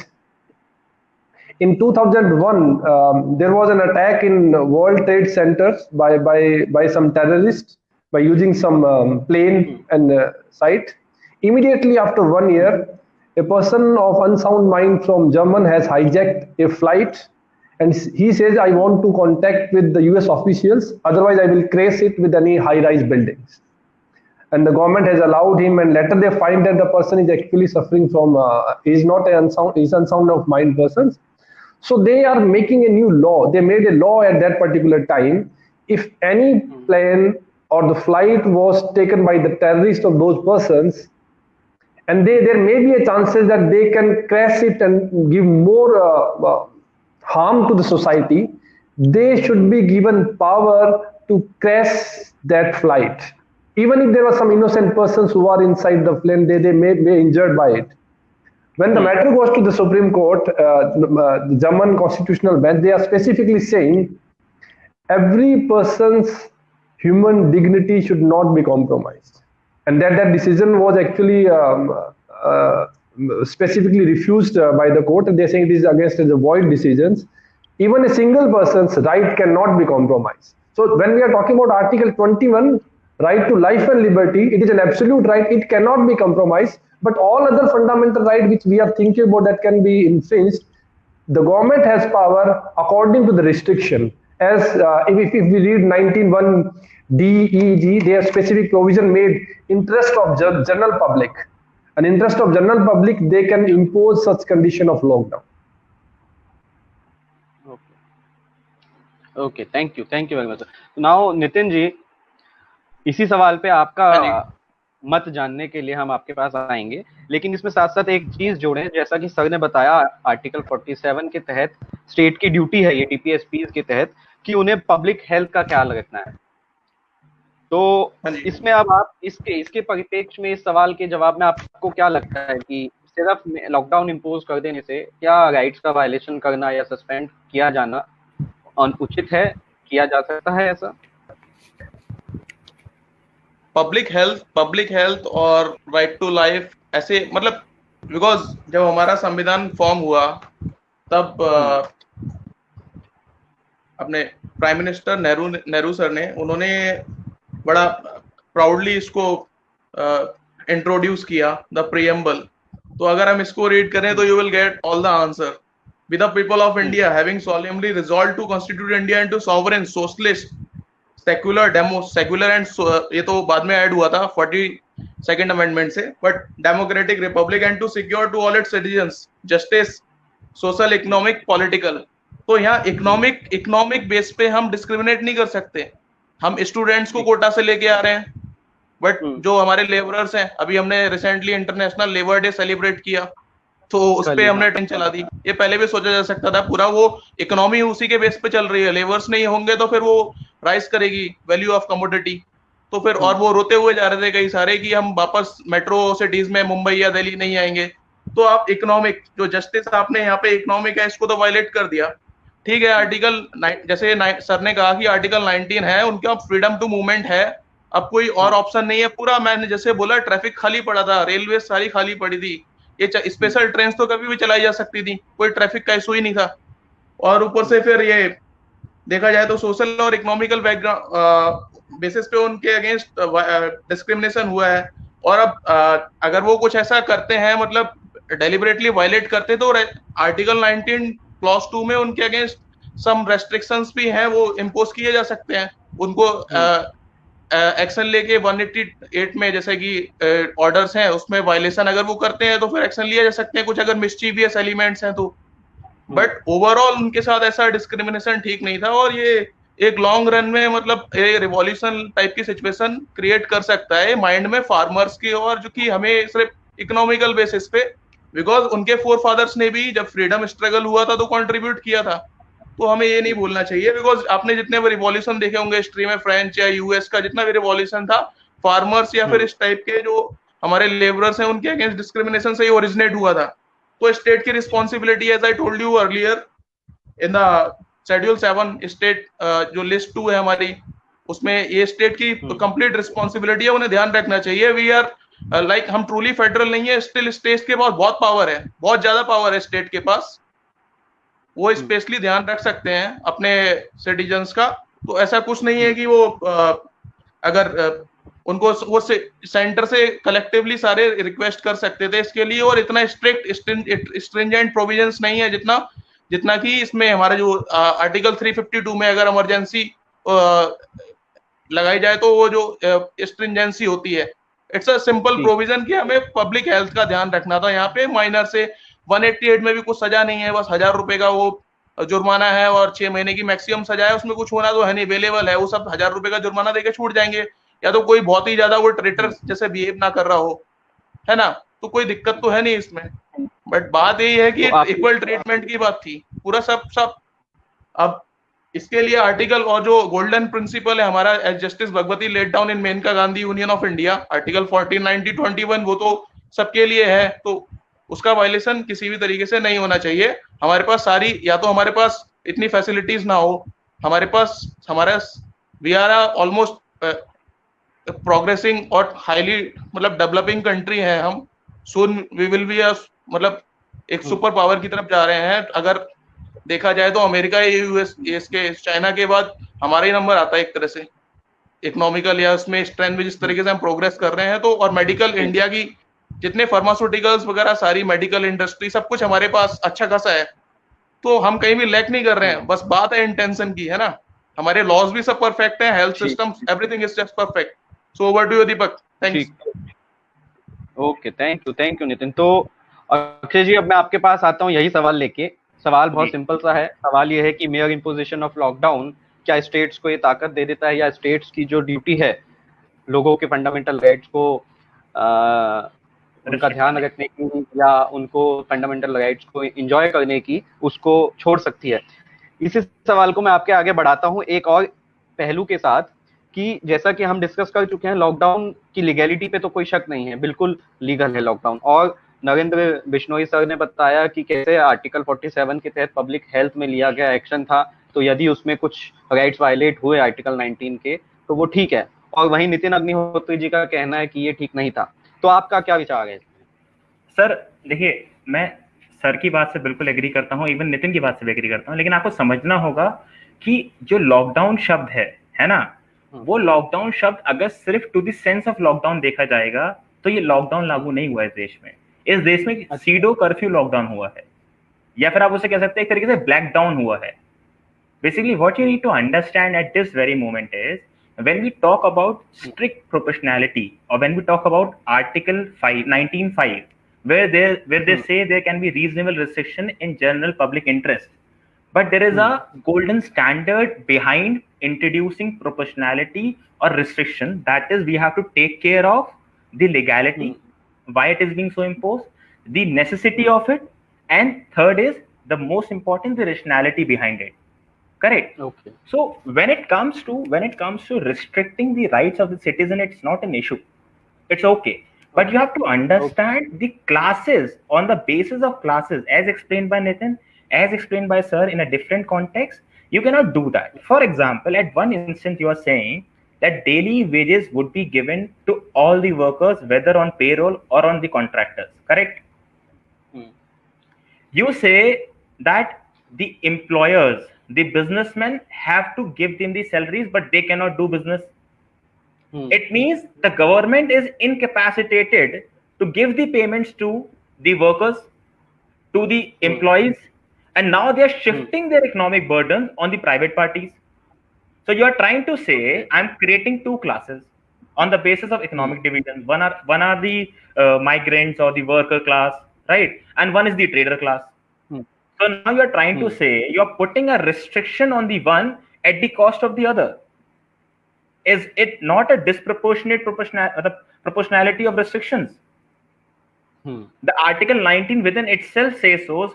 In 2001, there was an attack in World Trade Centers by some terrorists by using some plane and site. Immediately after 1 year, a person of unsound mind from German has hijacked a flight. And he says, I want to contact with the US officials, otherwise I will crash it with any high-rise buildings. And the government has allowed him, and later they find that the person is actually suffering from, is not an unsound of mind persons. So they are making a new law. They made a law at that particular time. If any plane or the flight was taken by the terrorists of those persons, and there may be a chances that they can crash it and give more harm to the society, they should be given power to crash that flight. Even if there are some innocent persons who are inside the plane, they may be injured by it. when the matter goes to the Supreme Court, the German constitutional bench, they are specifically saying every person's human dignity should not be compromised, and that decision was actually specifically refused by the court, and they're saying it is against the void decisions. Even a single person's right cannot be compromised. So when we are talking about Article 21, right to life and liberty, it is an absolute right, it cannot be compromised. But all other fundamental rights which we are thinking about that can be infringed, the government has power according to the restriction. As if we read 19(1) D, E, G, they have specific provision made interest of general public. An interest of general public, they can impose such condition of lockdown. Okay, thank you very much. Now Nitin ji, इसी सवाल पे आपका मत जानने के लिए हम आपके पास आएंगे, लेकिन इसमें साथ साथ एक चीज जोड़ें। जैसा कि सर ने बताया, आर्टिकल 47 के तहत स्टेट की ड्यूटी है ये टीपीएसपीज के तहत कि उन्हें पब्लिक हेल्थ का ख्याल रखना है। तो इसमें अब आप इसके परिप्रेक्ष्य में इस सवाल के जवाब में आपको क्या लगता है कि सिर्फ लॉकडाउन इम्पोज कर देने से क्या राइट्स का वायलेशन करना या सस्पेंड किया जाना उचित है, किया जा सकता है ऐसा? पब्लिक हेल्थ और राइट टू लाइफ ऐसे, मतलब बिकॉज जब हमारा संविधान फॉर्म हुआ तब अपने प्राइम मिनिस्टर नेहरू सर ने, उन्होंने बड़ा प्राउडली इसको इंट्रोड्यूस किया, द प्रीएम्बल। तो अगर हम इसको रीड करें तो you will get all the answer. With the people of India having solemnly resolved to constitute India into sovereign, socialist, secular and ये तो बाद में ऐड हुआ था 42nd अमेंडमेंट से, but democratic republic and to secure to all its citizens justice, social, economic, political। तो यहाँ economic base पे हम डिस्क्रिमिनेट नहीं कर सकते। हम स्टूडेंट्स को कोटा से लेके आ रहे हैं, बट जो हमारे लेबरर्स हैं, अभी हमने recently international labour day celebrate किया, तो उस पे हमने ट्रेन चला दी। ये पहले भी सोचा जा सकता था। पूरा वो इकोनॉमी उसी के बेस पे चल रही है। लेबर्स नहीं होंगे तो फिर वो राइज करेगी वैल्यू ऑफ कमोडिटी। तो फिर और वो रोते हुए जा रहे थे कई सारे कि हम वापस मेट्रो सिटीज में मुंबई या दिल्ली नहीं आएंगे। तो आप इकोनॉमिक जो जस्टिस आपने यहाँ पे इकोनॉमिक है, इसको तो वायलेट कर दिया। ठीक है, आर्टिकल जैसे सर ने कहा कि आर्टिकल 19 है, उनका फ्रीडम टू मूवमेंट है। अब कोई और ऑप्शन नहीं है। पूरा मैंने जैसे बोला, ट्रैफिक खाली पड़ा था, रेलवे सारी खाली पड़ी थी। ये स्पेशल ट्रेन तो कभी भी चलाई जा सकती थी, कोई ट्रैफिक का इशू ही नहीं था। और ऊपर से फिर ये देखा जाए तो सोशल और इकोनॉमिकल बैकग्राउंड बेसिस पे उनके अगेंस्ट डिस्क्रिमिनेशन हुआ है। और अब अगर वो कुछ ऐसा करते हैं, मतलब डेलिबरेटली वायलेट करते, तो आर्टिकल 19 क्लॉज 2 में उनके अगेंस्ट सम रेस्ट्रिक्शंस भी हैं, वो इम्पोज किए जा सकते हैं। उनको एक्शन लेके 188 में जैसे कि ऑर्डर्स हैं, उसमें वायलेशन अगर वो करते हैं तो फिर एक्शन लिया जा सकते हैं, कुछ अगर मिस्चीवियस एलिमेंट्स हैं तो। बट ओवरऑल उनके साथ ऐसा डिस्क्रिमिनेशन ठीक नहीं था, और ये एक लॉन्ग रन में मतलब रिवॉल्यूशन टाइप की सिचुएशन क्रिएट कर सकता है माइंड में फार्मर्स की, और जो कि हमें सिर्फ इकोनॉमिकल बेसिस पे, बिकॉज उनके फोर फादर्स ने भी जब फ्रीडम स्ट्रगल हुआ था तो कंट्रीब्यूट किया था। तो हमें ये नहीं भूलना चाहिए, बिकॉज आपने जितने भी रिवॉल्यूशन देखे होंगे हिस्ट्री में, फ्रेंच या यूएस का जितना भी रिवॉल्यूशन था, फार्मर्स या फिर इस टाइप के जो हमारे लेबरर्स हैं उनके अगेंस्ट डिस्क्रिमिनेशन से ही ओरिजिनेट हुआ था। तो स्टेट की responsibility, as I told you earlier, in the schedule 7 state जो लिस्ट 2 है हमारी, उसमें ये स्टेट की कंप्लीट रिस्पॉन्सिबिलिटी है, उन्हें ध्यान रखना चाहिए। वी आर लाइक हम ट्रूली फेडरल नहीं है, स्टिल स्टेट के पास बहुत पावर है, बहुत ज्यादा पावर है स्टेट के पास। वो स्पेशली ध्यान रख सकते हैं अपने सिटीजन्स का। तो ऐसा कुछ नहीं है कि वो अगर उनको वो सेंटर से कलेक्टिवली सारे रिक्वेस्ट कर सकते थे इसके लिए, और इतना स्ट्रिक्ट स्ट्रिंजेंट प्रोविजंस नहीं है जितना कि इसमें हमारा जो आर्टिकल 352 में अगर इमरजेंसी लगाई जाए तो वो जो स्ट्रिंजेंसी होती है, इट्स अ सिंपल प्रोविजन कि हमें पब्लिक हेल्थ का ध्यान रखना था। यहाँ पे माइनर से 188 में भी कुछ सजा नहीं है, बस 1000 रुपए का वो जुर्माना है और 6 महीने की मैक्सिमम सजा है। उसमें कुछ होना तो है नहीं, अवेलेबल है, वो सब 1000 रुपए का जुर्माना देके छूट जाएंगे। या तो कोई बहुत ही ज्यादा वो ट्रेटर जैसे बिहेव ना कर रहा हो, है ना, तो कोई दिक्कत तो है नहीं इसमें। बट बात यही है कि इक्वल ट्रीटमेंट की बात थी, पूरा सब। अब इसके लिए आर्टिकल और जो गोल्डन प्रिंसिपल है हमारा, as justice Bhagwati laid down in Maneka Gandhi union of India, article 14, 90, 21, वो तो सबके लिए है। तो उसका वायलेशन किसी भी तरीके से नहीं होना चाहिए। हमारे पास सारी, या तो हमारे पास इतनी फैसिलिटीज ना हो, हमारे पास हमारा वी आर ऑलमोस्ट प्रोग्रेसिंग और हाईली मतलब डेवलपिंग कंट्री है हम, सून वी विल बी मतलब एक सुपर पावर की तरफ जा रहे हैं। अगर देखा जाए तो अमेरिका, यूएस के चाइना के बाद हमारा ही नंबर आता है एक तरह से इकोनॉमिकल या उसमें स्ट्रेंथ में, जिस तरीके से हम प्रोग्रेस कर रहे हैं। तो और मेडिकल इंडिया की जितने फार्मास्यूटिकल्स वगैरह सारी मेडिकल इंडस्ट्री सब कुछ हमारे पास अच्छा खासा है, तो हम कहीं भी लैक नहीं कर रहे हैं। बस बात है इंटेंशन की, है ना। हमारे लॉज भी सब परफेक्ट हैं, health system everything is just perfect. So over to you Deepak, thanks. Okay, thank you Nitin. तो अक्षय जी, अब मैं आपके पास आता हूँ यही सवाल लेके। सवाल बहुत सिंपल सा है। सवाल ये है कि मेयर इम्पोजिशन ऑफ लॉकडाउन क्या स्टेट्स को ये ताकत दे देता है, या स्टेट्स की जो ड्यूटी है लोगों के फंडामेंटल राइट्स को उनका ध्यान रखने की या उनको फंडामेंटल राइट्स को एंजॉय करने की, उसको छोड़ सकती है? इसी सवाल को मैं आपके आगे बढ़ाता हूँ एक और पहलू के साथ, कि जैसा कि हम डिस्कस कर चुके हैं, लॉकडाउन की लीगैलिटी पे तो कोई शक नहीं है, बिल्कुल लीगल है लॉकडाउन। और नरेंद्र बिश्नोई सर ने बताया कि कैसे आर्टिकल 47 के तहत पब्लिक हेल्थ में लिया गया एक्शन था, तो यदि उसमें कुछ राइट्स वायलेट हुए आर्टिकल 19 के तो वो ठीक है। और वहीं नितिन अग्निहोत्री जी का कहना है कि ये ठीक नहीं था। तो आपका क्या विचार है? सर देखिए, मैं सर की बात से बिल्कुल एग्री करता हूँ, इवन नितिन की बात से भी एग्री करता हूँ, लेकिन आपको समझना होगा कि जो लॉकडाउन शब्द है ना, वो लॉकडाउन शब्द अगर सिर्फ to the sense of lockdown देखा जाएगा तो ये लॉकडाउन लागू नहीं हुआ इस देश में। इस देश में सीडो कर्फ्यू लॉकडाउन हुआ है, या फिर आप उसे कह सकते हैं एक तरीके से ब्लैक डाउन हुआ है। Basically what you need to understand at this very moment is when we talk about strict proportionality, or when we talk about article 19(5), where they say there can be reasonable restriction in general public interest, but there is a golden standard behind introducing proportionality or restriction. That is, we have to take care of the legality, why it is being so imposed, the necessity of it, and third is the most important, the rationality behind it. Correct. Okay. So when it comes to restricting the rights of the citizen, it's not an issue. It's okay. But you have to understand the classes on the basis of classes, as explained by Nitin, as explained by sir in a different context. You cannot do that. For example, at one instance, you are saying that daily wages would be given to all the workers, whether on payroll or on the contractors. Correct? You say that the employers, the businessmen have to give them the salaries, but they cannot do business. It means the government is incapacitated to give the payments to the workers, to the employees, and now they are shifting their economic burden on the private parties. So you are trying to say, I'm creating two classes on the basis of economic division. One are the migrants or the worker class, right? And one is the trader class. So now you are trying to say you are putting a restriction on the one at the cost of the other. Is it not a disproportionate proportionality of restrictions? The Article 19 within itself says so.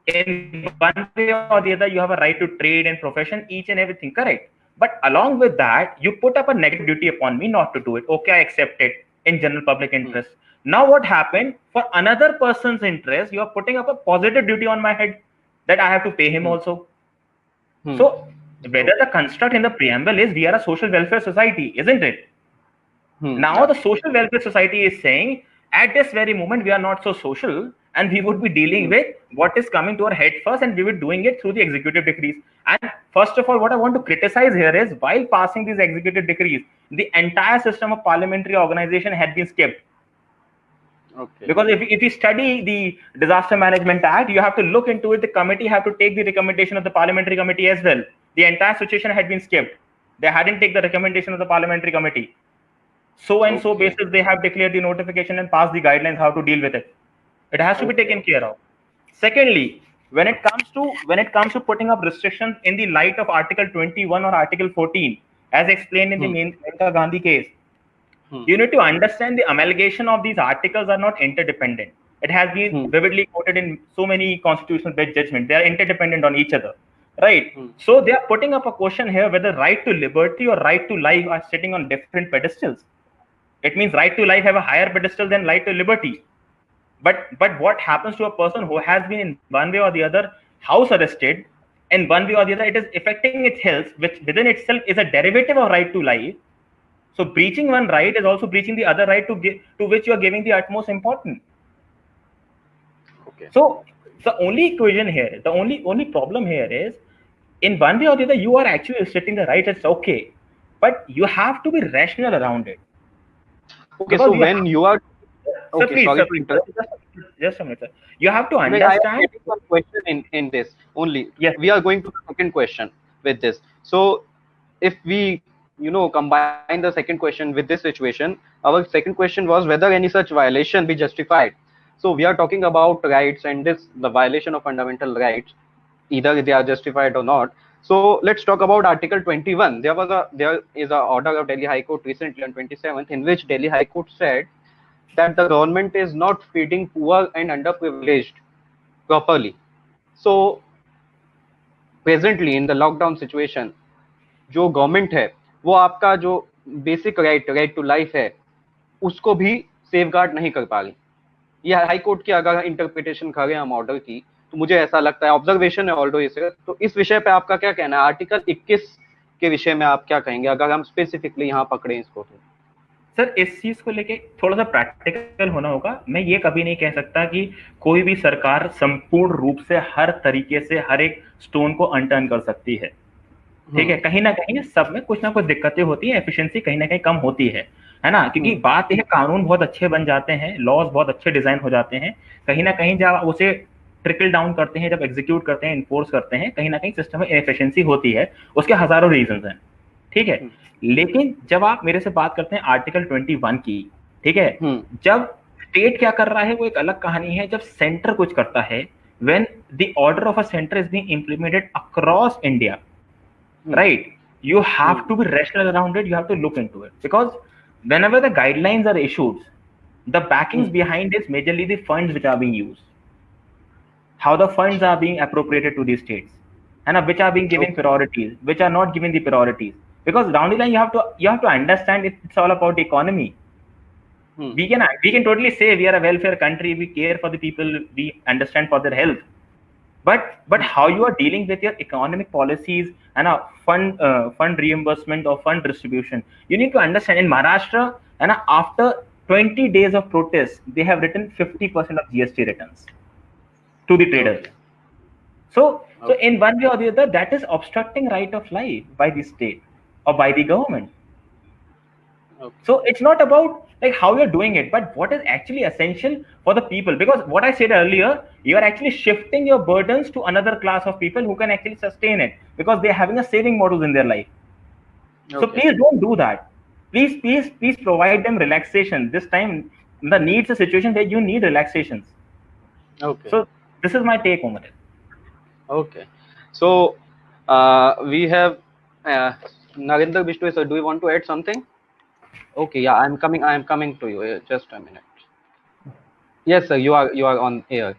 In one way or the other, you have a right to trade and profession, each and everything, correct? But along with that, you put up a negative duty upon me not to do it. Okay, I accept it in general public interest. Now what happened? For another person's interest, you are putting up a positive duty on my head that I have to pay him also. So whether the construct in the preamble is we are a social welfare society, isn't it? Now the social welfare society is saying at this very moment we are not so social, and we would be dealing with what is coming to our head first, and we were doing it through the executive decrees. And first of all, what I want to criticize here is while passing these executive decrees, the entire system of parliamentary organization had been skipped. Okay. Because if you study the Disaster Management Act, you have to look into it. The committee have to take the recommendation of the parliamentary committee as well. The entire situation had been skipped. They hadn't taken the recommendation of the parliamentary committee. So and so basis they have declared the notification and passed the guidelines how to deal with it. It has to be taken care of. Secondly, when it comes to putting up restrictions in the light of Article 21 or Article 14, as explained in the Maneka Gandhi case, you need to understand the amalgamation of these articles are not interdependent. It has been vividly quoted in so many constitutional bench judgments. They are interdependent on each other, right? So they are putting up a question here whether right to liberty or right to life are sitting on different pedestals. It means right to life have a higher pedestal than right to liberty. But what happens to a person who has been in one way or the other house arrested, in one way or the other it is affecting its health, which within itself is a derivative of right to life. So breaching one right is also breaching the other right to which you are giving the utmost importance. Okay. So the only equation here, the only problem here is, in one way or the other, you are actually restricting the right. It's okay, but you have to be rational around it. Okay, Because so when you are sir, okay, please, sorry sir, to please, interrupt. just a minute, sir. You have to Wait, I am understand. getting one question in this only. Yes. We are going to the second question with this. So if we combine the second question with this situation, our second question was whether any such violation be justified. So we are talking about rights and this the violation of fundamental rights, either they are justified or not. So let's talk about Article 21. There is a order of Delhi High Court recently on 27th in which Delhi High Court said that the government is not feeding poor and underprivileged properly. So presently in the lockdown situation, जो government है वो आपका जो basic right to life है उसको भी safeguard नहीं कर पा रही. ये हाई कोर्ट की अगर इंटरप्रिटेशन करें हम ऑर्डर की तो मुझे ऐसा लगता है, ऑब्जर्वेशन है ऑल्दो इसे, तो इस विषय पे आपका क्या कहना है? आर्टिकल 21 के विषय में आप क्या कहेंगे अगर हम स्पेसिफिकली यहाँ पकड़े इसको? तो सर इस चीज को लेके थोड़ा सा प्रैक्टिकल होना होगा. मैं ये कभी नहीं कह सकता कि कोई भी सरकार संपूर्ण रूप से हर तरीके से हर एक स्टोन को अनटर्न कर सकती है. ठीक है, कहीं ना कहीं सब में कुछ ना कुछ दिक्कतें होती है, एफिशिएंसी कहीं ना कहीं कम होती है ना. क्योंकि बात यह कानून बहुत अच्छे बन जाते हैं, लॉज बहुत अच्छे डिजाइन हो जाते हैं, कहीं ना कहीं जब उसे ट्रिकल डाउन करते हैं, जब एग्जीक्यूट करते हैं, इन्फोर्स करते हैं, कहीं ना कहीं सिस्टम में इनएफिशिएंसी होती है. उसके हजारों रीजंस हैं. ठीक है, लेकिन जब आप मेरे से बात करते हैं आर्टिकल 21 की, ठीक है, जब स्टेट क्या कर रहा है वो एक अलग कहानी है. जब सेंटर कुछ करता है, when the order of a centre is being implemented across India, right, you have to be rational around it. You have to look into it, because whenever the guidelines are issued, the backings behind is majorly the funds which are being used, how the funds are being appropriated to the states, and which are being given priorities, which are not given the priorities. Because down the line you have to understand it's all about the economy. We can totally say we are a welfare country, we care for the people, we understand for their health, but how you are dealing with your economic policies and a fund reimbursement or fund distribution, you need to understand. In Maharashtra, and after 20 days of protest, they have written 50% of GST returns to the traders. So in one way or the other, that is obstructing right of life by the state or by the government. So it's not about like how you're doing it, but what is actually essential for the people. Because what I said earlier, you are actually shifting your burdens to another class of people who can actually sustain it, because they're having a saving models in their life. So please don't do that. Please provide them relaxation. This time the needs a situation where you need relaxations. So this is my take on it. So we have Narendra Bishtue, sir, do you want to add something? Okay, yeah, I am coming to you. Just a minute. Yes, sir, you are on air.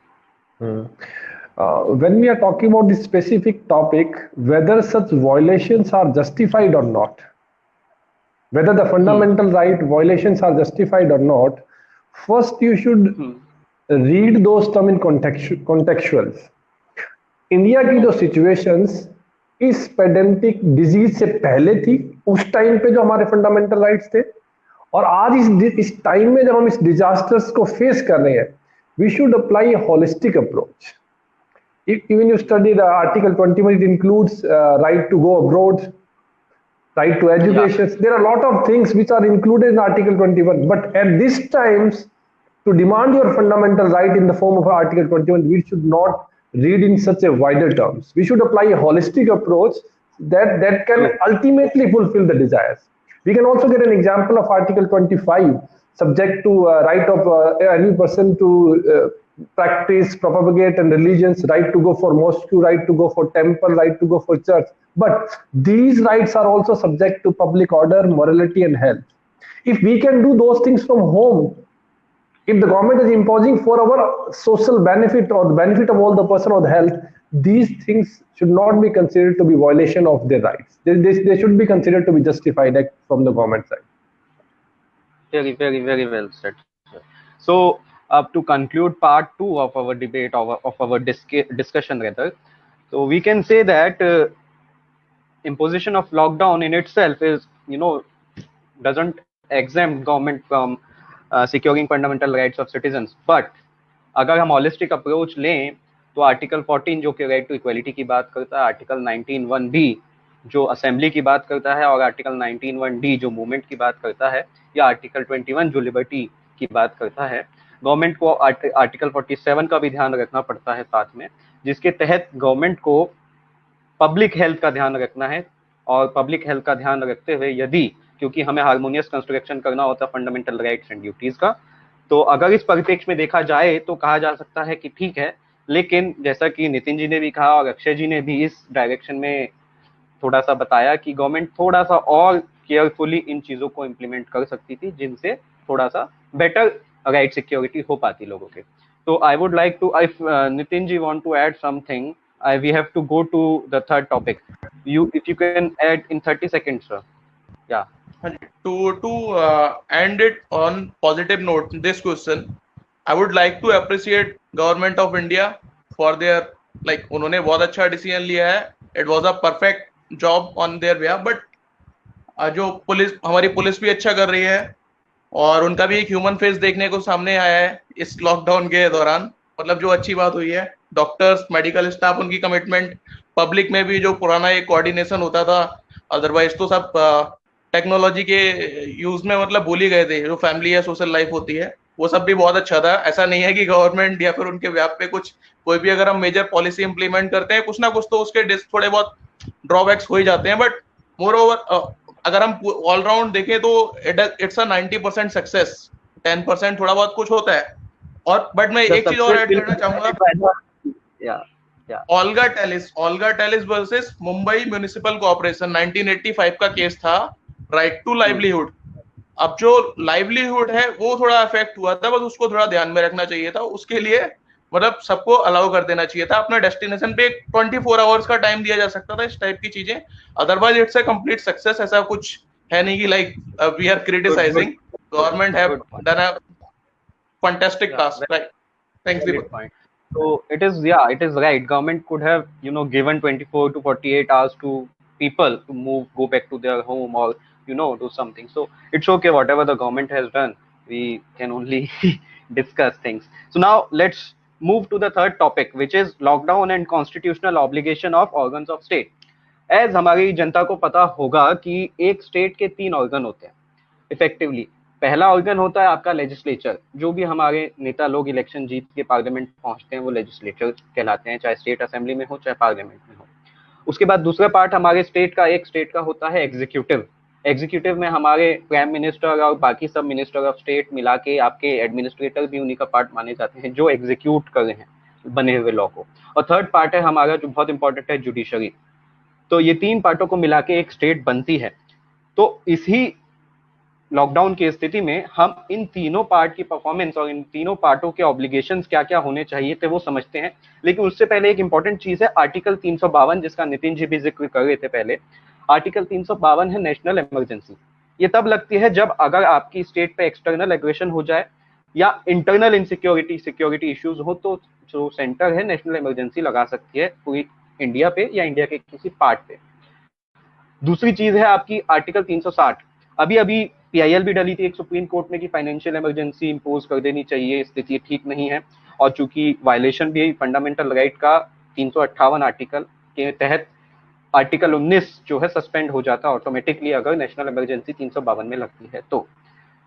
When we are talking about this specific topic, whether such violations are justified or not, whether the fundamental right violations are justified or not, first you should read those terms in contextuals. India की जो situations इस pedantic disease से पहले थी, उस time पे जो हमारे फंडामेंटल राइट्स थे, और आज इस टाइम में जब हम इस डिजास्टर्स को फेस कर रहे हैं, we should apply a holistic approach. Even you study the Article 21, it includes right to go abroad, right to education. There are a lot of things which are included in Article 21. But at these times, to demand your fundamental right in the form of Article 21, we should not read in such a wider terms. We should apply a holistic approach that can ultimately fulfill the desires. We can also get an example of Article 25, subject to right of any person to practice, propagate and religions, right to go for mosque, right to go for temple, right to go for church. But these rights are also subject to public order, morality and health. If we can do those things from home, if the government is imposing for our social benefit or the benefit of all the person or the health, these things should not be considered to be violation of their rights. They should be considered to be justified from the government side. Very, very, very well said. So to conclude part 2 of our debate, of our discussion rather. So we can say that imposition of lockdown in itself is, doesn't exempt government from securing fundamental rights of citizens. But अगर हम holistic approach लें तो article 14 जो कि right to equality की बात करता है, आर्टिकल 19(1)(b जो असेंबली की बात करता है, और आर्टिकल 19(1)(d जो मूवमेंट की बात करता है, या आर्टिकल 21 जो लिबर्टी की बात करता है, गवर्नमेंट को आर्टिकल 47 का भी ध्यान रखना पड़ता है साथ में, जिसके तहत गवर्नमेंट को पब्लिक हेल्थ का ध्यान रखना है। और पब्लिक हेल्थ का ध्यान रखते हुए यदि, क्योंकि हमें हार्मोनियस कंस्ट्रक्शन करना होता है फंडामेंटल राइट्स एंड ड्यूटीज का, तो अगर इस परिप्रेक्ष्य में देखा जाए तो कहा जा सकता है कि ठीक है, लेकिन जैसा कि नितिन जी ने भी कहा और अक्षय जी ने भी इस डायरेक्शन में थोड़ा सा बताया कि गवर्नमेंट थोड़ा सा और केयरफुली इन चीजों को इम्प्लीमेंट कर सकती थी, जिनसे थोड़ा सा बेटर राइट सिक्योरिटी हो पाती लोगों के। तो I would like to, if Nitin ji want to add something, we have to go to the third topic. If you can add in 30 seconds, sir. Yeah. To end it on positive note, this question, I would like to appreciate government of India for their, like, उन्होंने बहुत अच्छा decision लिया है. It was a perfect job on their behalf. But जो police, हमारी police भी अच्छा कर रही है और उनका भी एक ह्यूमन फेस देखने को सामने आया है इस लॉकडाउन के दौरान, मतलब जो अच्छी बात हुई है. डॉक्टर्स, मेडिकल स्टाफ, उनकी कमिटमेंट, पब्लिक में भी जो पुराना एक कोऑर्डिनेशन होता था, अदरवाइज तो सब टेक्नोलॉजी के यूज में मतलब भूल ही गए थे. जो फैमिली है, सोशल लाइफ होती है, वो सब भी बहुत अच्छा था. ऐसा नहीं है कि गवर्नमेंट या फिर उनके व्याप पे कुछ, कोई भी अगर हम मेजर पॉलिसी इंप्लीमेंट करते हैं, कुछ ना कुछ तो उसके थोड़े बहुत ड्रॉबैक्स हो ही जाते हैं. बट मोर ओवर अगर हम ऑलराउंड देखें तो इट्स अ 90% सक्सेस, 10% थोड़ा बहुत कुछ होता है. और बट मैं एक चीज और ऐड करना चाहूंगा. Olga Tellis versus Mumbai municipal corporation 1985 का केस था, राइट टू लाइवलीहुड. अब जो लाइवलीहुड है वो थोड़ा अफेक्ट हुआ था, बस उसको थोड़ा ध्यान में रखना चाहिए था. उसके लिए मतलब सबको अलाउ कर देना चाहिए था. अपना डेस्टिनेशन पे 24 आवर्स का टाइम दिया जा सकता था इस टाइप की चीजें. Otherwise it's a complete success. ऐसा कुछ है नहीं कि like we are criticising. Government have done a fantastic task, right? Thanks, Deepak. So it is right. Government could have, given 24 to 48 hours to people to go back to their home, or do something. So it's okay, whatever the government has done. We can only discuss things. So now let's move to the third topic, which is lockdown and constitutional obligation of organs of state. As हमारी जनता को पता होगा कि एक state के 3 organ होते हैं effectively. पहला ऑर्गन होता है आपका लेजिस्लेचर. जो भी हमारे नेता लोग इलेक्शन जीत के पार्लियामेंट पहुंचते हैं वो लेजिस्लेचर कहलाते हैं, चाहे स्टेट असेंबली में हो चाहे पार्लियामेंट में हो. उसके बाद दूसरा पार्ट हमारे स्टेट का होता है एग्जीक्यूटिव. एग्जीक्यूटिव में हमारे प्राइम मिनिस्टर और बाकी सब मिनिस्टर ऑफ स्टेट मिला के आपके एडमिनिस्ट्रेटर भी उन्हीं का पार्ट माने जाते हैं, जो एग्जीक्यूट कर रहे हैं बने हुए लॉ को. और थर्ड पार्ट है हमारा जो बहुत इंपॉर्टेंट है, जुडिशरी. तो ये 3 पार्टों को मिला के एक स्टेट बनती है. तो इसी लॉकडाउन की स्थिति में हम इन तीनों पार्ट की परफॉर्मेंस और इन तीनों पार्टों के ऑब्लिगेशंस क्या क्या होने चाहिए थे वो समझते हैं. लेकिन उससे पहले एक इंपॉर्टेंट चीज है आर्टिकल 352, जिसका नितिन जी भी जिक्र कर रहे थे पहले. आर्टिकल 352 है नेशनल इमरजेंसी. ये तब लगती है जब अगर आपकी स्टेट पे एक्सटर्नल एग्रेशन हो जाए या इंटरनल सिक्योरिटी इश्यूज हो, तो जो सेंटर है नेशनल इमरजेंसी लगा सकती है पूरी इंडिया पे या इंडिया के किसी पार्ट पे. दूसरी चीज है आपकी आर्टिकल 360. अभी PIL भी डली थी एक सुप्रीम कोर्ट में कि फाइनेंशियल इमरजेंसी इंपोज कर देनी चाहिए, स्थिति ठीक नहीं है. और चूंकि वायलेशन भी फंडामेंटल राइट का 358 आर्टिकल के तहत आर्टिकल 19 जो है सस्पेंड हो जाता है ऑटोमेटिकली अगर नेशनल इमरजेंसी 352 में लगती है तो.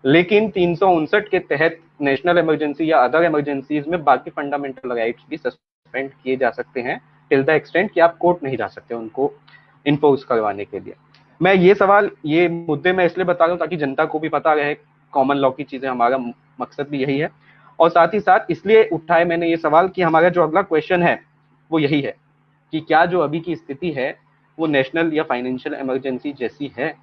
लेकिन 359 के तहत नेशनल इमरजेंसी या अदर इमरजेंसीज में बाकी फंडामेंटल राइट्स भी सस्पेंड किए जा सकते हैं टिल द एक्सटेंट कि आप कोर्ट नहीं जा सकते उनको इम्पोज करवाने के लिए. मैं ये मुद्दे में इसलिए बता रहा हूँ ताकि जनता को भी पता रहे कॉमन लॉ की चीजें. हमारा मकसद भी यही है. और साथ ही साथ इसलिए उठाए मैंने ये सवाल कि हमारा जो अगला क्वेश्चन है वो यही है कि क्या जो अभी की स्थिति है वो नेशनल या फाइनेंशियल इमरजेंसी जैसी है.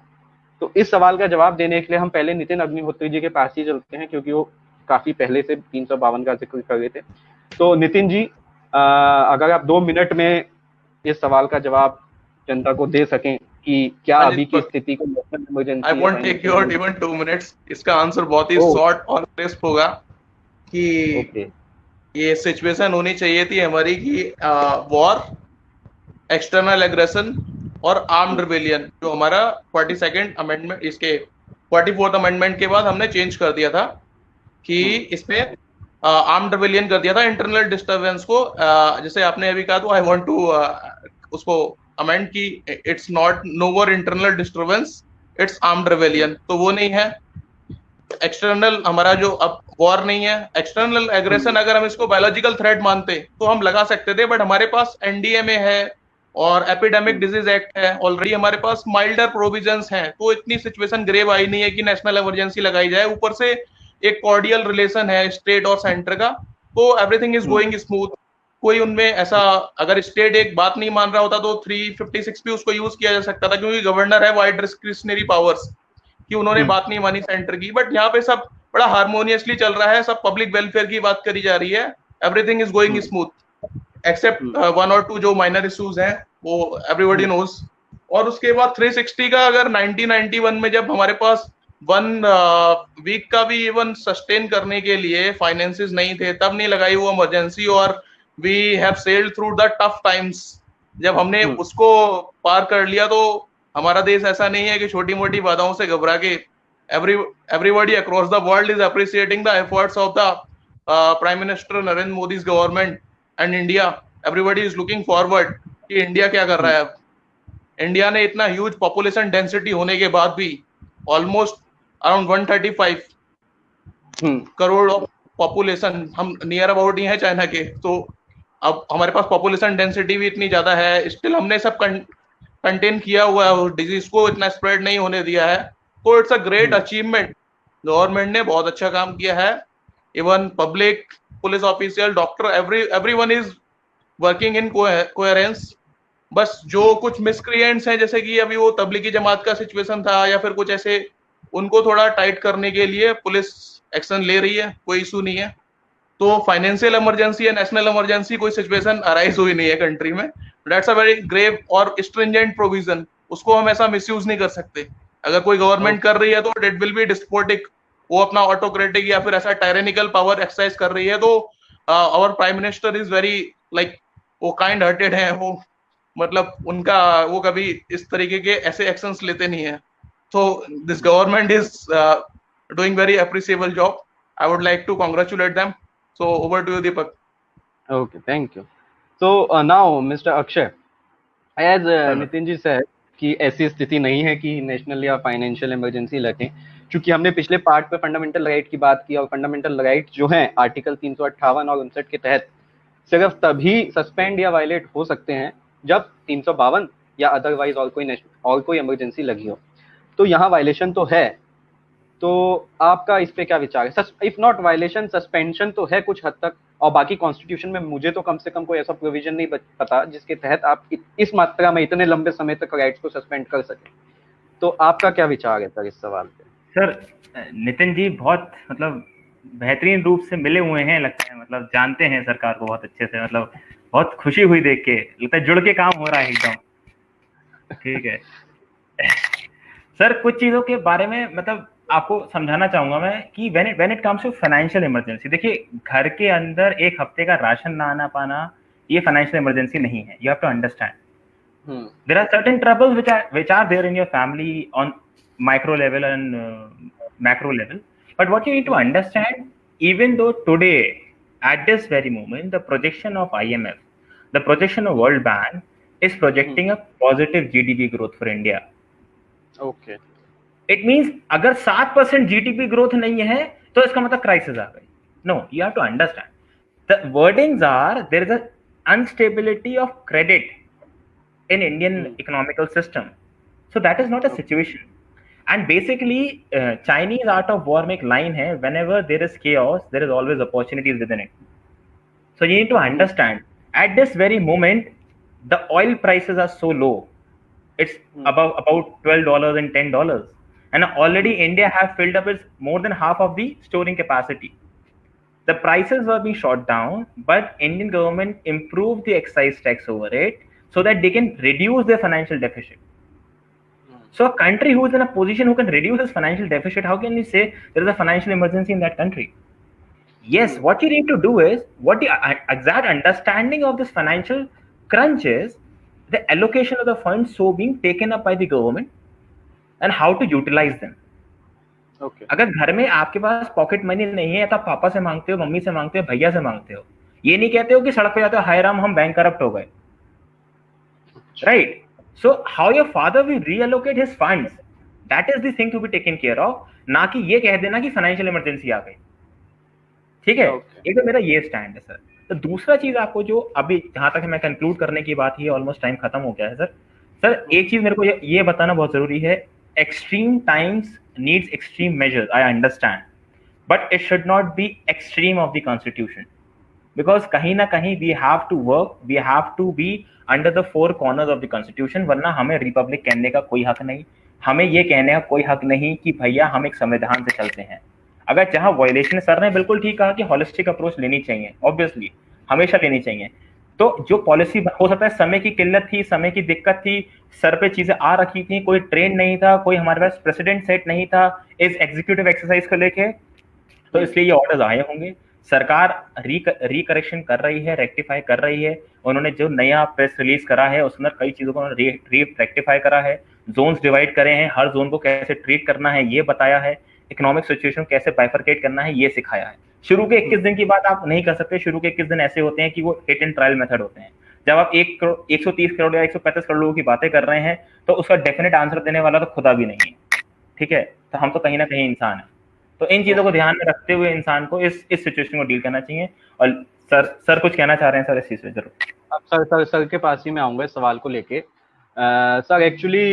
तो इस सवाल का जवाब देने के लिए हम पहले नितिन अग्निहोत्री जी के पास ही चलते हैं, क्योंकि वो काफी पहले से 352 का जिक्र कर रहे थे. तो नितिन जी, अगर आप 2 मिनट में इस सवाल का जवाब जनता को दे सकें कि क्या अभी की स्थिति को national emergency. I won't take your even 2 minutes. इसका आंसर बहुत ही शॉर्ट और क्रिस्प होगा. कि ओके ये सिचुएशन होनी चाहिए थी हमारी कि वॉर, एक्सटर्नल एग्रेशन और आर्म्ड रिबेलियन, जो हमारा 42nd अमेंडमेंट, इसके 44th अमेंडमेंट के बाद हमने चेंज कर दिया था कि इसमें आर्म्ड रिबेलियन कर दिया था इंटरनल डिस्टरबेंस को। जैसे आपने अभी कहा, तो आई वांट टू उसको अमेंड की it's not know more internal disturbance, it's armed rebellion. तो वो नहीं है एक्सटर्नल हमारा, जो अब वॉर नहीं है। एक्सटर्नल एग्रेशन अगर हम इसको बायोलॉजिकल थ्रेट मानते तो हम लगा सकते थे, बट हमारे पास एनडीएमए है और एपिडेमिक डिजीज एक्ट है, ऑलरेडी हमारे पास माइल्डर प्रोविजंस हैं, तो इतनी सिचुएशन ग्रेव आई नहीं है कि नेशनल इमरजेंसी लगाई जाए। ऊपर से एक कॉर्डियल रिलेशन है स्टेट और सेंटर का, तो एवरीथिंग इज गोइंग स्मूथ। कोई उनमें ऐसा, अगर स्टेट एक बात नहीं मान रहा होता तो 356 भी उसको यूज किया जा सकता था, क्योंकि गवर्नर है वाइड डिस्क्रिशनरी पावर्स, कि उन्होंने बात नहीं मानी सेंटर की। बट यहाँ पे सब बड़ा हार्मोनियसली चल रहा है, सब पब्लिक वेलफेयर की बात करी जा रही है, everything is going smooth except one और टू जो माइनर इश्यूज हैं, वो एवरीबॉडी नोज। और उसके बाद 360 का, अगर 1991 में जब हमारे पास 1 वीक का भी इवन सस्टेन करने के लिए फाइनेंसेस नहीं थे, तब नहीं लगाई वो इमरजेंसी, और we have sailed through the tough times. जब हमने उसको पार कर लिया, तो हमारा देश ऐसा नहीं है कि छोटी मोटी बाधाओं से घबरा के, everybody across the world is appreciating the efforts of the Prime Minister Narendra Modi's government and India. Everybody is looking forward कि इंडिया क्या कर रहा है अब। इंडिया ने इतना ह्यूज पॉपुलेशन डेंसिटी होने के बाद भी almost around 135 crore of population, हम नियर अबाउट ही है चाइना के, तो अब हमारे पास पॉपुलेशन डेंसिटी भी इतनी ज्यादा है, स्टिल हमने सब कंटेन किया हुआ है, उस डिजीज को इतना स्प्रेड नहीं होने दिया है। तो it's a great achievement, government ने बहुत अच्छा काम किया है। Even public, police official, doctor, everyone is working in coherence. बस जो कुछ मिसक्रिएंट्स हैं, जैसे कि अभी वो तबलीगी जमात का सिचुएशन था या फिर कुछ ऐसे, उनको थोड़ा टाइट करने के लिए पुलिस एक्शन ले रही है, कोई इशू नहीं है। तो फाइनेंशियल इमरजेंसी या नेशनल इमरजेंसी कोई सिचुएशन अराइज हुई नहीं है कंट्री में। दैट्स अ वेरी ग्रेव और स्ट्रिंजेंट प्रोविजन, उसको हम ऐसा मिसयूज नहीं कर सकते। अगर कोई गवर्नमेंट कर रही है तो इट विल बी डिस्पोटिक, वो अपना ऑटोक्रेटिक या फिर ऐसा टायरेनिकल पावर एक्सरसाइज कर रही है। तो our prime minister is very like, वो काइंड हार्टेड है, वो मतलब उनका वो कभी इस तरीके के ऐसे एक्शंस लेते नहीं है। तो this government is doing very appreciable job, I would like to congratulate them. So over to you, Deepak. Okay, thank you. So now Mr. Akshay, as Nitin ji said कि ऐसी स्थिति नहीं है कि नेशनल या फाइनेंशियल इमरजेंसी लगे, क्योंकि हमने पिछले पार्ट पे फंडामेंटल राइट की बात की, और फंडामेंटल राइट जो है आर्टिकल 358 और 59 के तहत सिर्फ तभी सस्पेंड या वायलेट हो सकते हैं जब 352 या अदरवाइज और कोई इमरजेंसी लगी हो। तो यहाँ वायलेशन तो है, तो आपका इस पे क्या विचार है? इफ नॉट वायलेशन, सस्पेंशन तो है कुछ हद तक, और बाकी कॉन्स्टिट्यूशन में मुझे तो कम से कम कोई ऐसा प्रोविजन नहीं पता जिसके तहत आप इस मात्रा में इतने लंबे समय तक राइट्स को सस्पेंड कर सके। तो आपका क्या विचार है सर इस सवाल पे? सर नितिन जी बहुत मतलब बेहतरीन रूप से मिले हुए हैं, लगता है मतलब जानते हैं सरकार को बहुत अच्छे से, मतलब बहुत खुशी हुई देख के, लगता है जुड़ के काम हो रहा है एकदम। ठीक है सर, कुछ चीजों के बारे में मतलब आपको समझाना चाहूंगा मैं कि when it comes to financial emergency, देखिए घर के अंदर एक हफ्ते का राशन ना आना पाना ये फाइनेंशियल इमरजेंसी नहीं है। You have to understand there are certain troubles which are there in your family on micro level and macro level, but what you need to understand, even though today at this very moment the projection of IMF, the projection of World Bank is projecting a positive GDP growth for India. Okay. It means अगर 7% GDP growth नहीं है तो इसका मतलब crisis आ गई। No, you have to understand. The wordings are there is a instability of credit in Indian economical system. So that is not a situation. And basically Chinese art of war में एक line है, whenever there is chaos there is always opportunities within it. So you need to understand at this very moment the oil prices are so low. It's about $12 and $10. And already India has filled up its more than half of the storing capacity. The prices were being shot down, but Indian government improved the excise tax over it so that they can reduce their financial deficit. So a country who is in a position who can reduce its financial deficit, how can we say there is a financial emergency in that country? Yes, what you need to do is, what the exact understanding of this financial crunch is the allocation of the funds so being taken up by the government and how to utilize them. Okay. अगर घर में आपके पास pocket money नहीं है तो आप पापा से मांगते हो, मम्मी से मांगते हो, भैया से मांगते हो, ये नहीं कहते हो कि सड़क पे जाते हो हाय राम हम बैंक करप्ट हो गए, right? So how your father will reallocate his funds, that is the thing to be taken care of, ना कि ये कह देना कि फाइनेंशियल इमरजेंसी आ गई, ठीक है? एक तो मेरा ये स्टैंड है सर। तो दूसरा चीज आपको जो अभी जहां तक मैं कंक्लूड करने की बात ही, ऑलमोस्ट टाइम खत्म हो गया है सर। सर एक चीज मेरे को ये बताना बहुत जरूरी है, extreme times needs extreme measures, I understand, but it should not be extreme of the constitution, because कहीं ना कहीं we have to work, we have to be under the four corners of the constitution, वरना हमें Republic कहने का कोई हक नहीं, हमें ये कहने का कोई हक नहीं कि भैया हम एक संविधान से चलते हैं। अगर जहां वायलेशन, सर ने बिल्कुल ठीक कहा कि होलिस्टिक अप्रोच लेनी चाहिए, ऑब्वियसली हमेशा लेनी चाहिए। तो जो पॉलिसी हो सकता है समय की किल्लत थी, समय की दिक्कत थी, सर पे चीजें आ रखी थी, कोई ट्रेंड नहीं था, कोई हमारे पास प्रेसिडेंट सेट नहीं था इस एग्जीक्यूटिव एक्सरसाइज को लेके, तो इसलिए ये ऑर्डर्स आए होंगे। सरकार रिकरेक्शन कर रही है, रेक्टिफाई कर रही है। उन्होंने जो नया प्रेस रिलीज करा है उसमें कई चीजों को रेक्टिफाई करा है, जोन्स डिवाइड करे हैं, हर जोन को कैसे ट्रीट करना है ये बताया है, इकोनॉमिक सिचुएशन कैसे बाइफरकेट करना है ये सिखाया है। शुरू के 21 दिन की बात आप नहीं कर सकते, शुरू के 21 दिन ऐसे होते हैं कि वो हिट एंड ट्रायल मेथड होते हैं। जब आप 130 करोड़ या 135 करोड़ लोगों की बातें कर रहे हैं तो उसका डेफिनेट आंसर देने वाला तो खुदा भी नहीं है, ठीक है? तो हम तो कहीं ना कहीं इंसान है, तो इन चीजों को ध्यान में रखते हुए इंसान को इस सिचुएशन को डील करना चाहिए। और सर कुछ कहना चाह रहे हैं सर इस चीज पे? जरूर। अब सर के पास ही मैं आऊंगा इस सवाल को लेके। सर एक्चुअली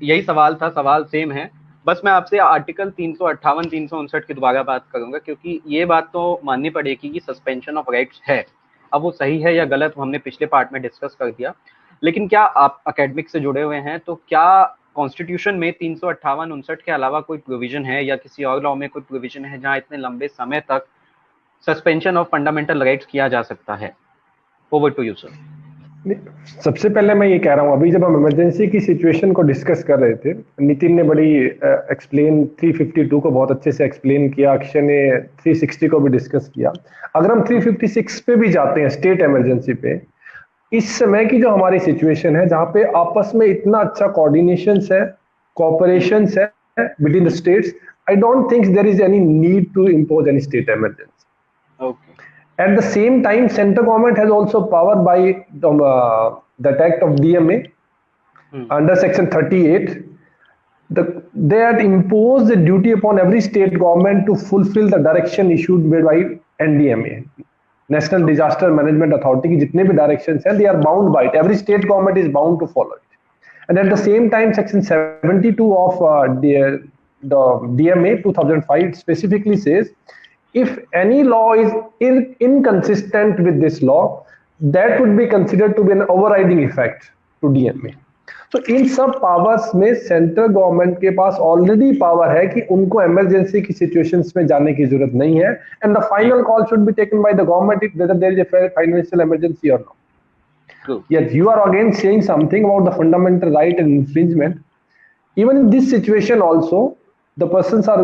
यही सवाल था, सवाल सेम है, बस मैं आपसे आर्टिकल 358 359 की दोबारा बात करूंगा, क्योंकि ये बात तो माननी पड़ेगी कि सस्पेंशन ऑफ राइट्स है। अब वो सही है या गलत हमने पिछले पार्ट में डिस्कस कर दिया, लेकिन क्या आप एकेडमिक से जुड़े हुए हैं, तो क्या कॉन्स्टिट्यूशन में 358 59 के अलावा कोई प्रोविजन है या किसी और लॉ में कोई प्रोविजन है जहां इतने लंबे समय तक सस्पेंशन ऑफ फंडामेंटल राइट्स किया जा सकता है? Over to you sir. सबसे पहले मैं ये कह रहा हूँ, अभी जब हम इमरजेंसी की सिचुएशन को डिस्कस कर रहे थे, नितिन ने बड़ी एक्सप्लेन 352 को बहुत अच्छे से एक्सप्लेन किया, अक्षय ने 360 को भी डिस्कस किया। अगर हम 356 पे भी जाते हैं, स्टेट इमरजेंसी पे, इस समय की जो हमारी सिचुएशन है जहाँ पे आपस में इतना अच्छा कोऑर्डिनेशन है, कोऑपरेशन है between the states, I don't think there is any need to impose any state emergency. Okay. At the same time, central government has also power by that act of DMA under section 38. They had imposed the duty upon every state government to fulfill the direction issued by NDMA, National Disaster Management Authority. की जितने भी directions हैं, they are bound by it. Every state government is bound to follow it. And at the same time, section 72 of the DMA 2005 specifically says, if any law is inconsistent with this law, that would be considered to be an overriding effect to DMA. So इन सब powers में central government के पास already power है कि उनको emergency की situations में जाने की जरूरत नहीं है, and the final call should be taken by the government whether there is a financial emergency or not. True. Yet you are again saying something about the fundamental right and infringement. Even in this situation also, the persons are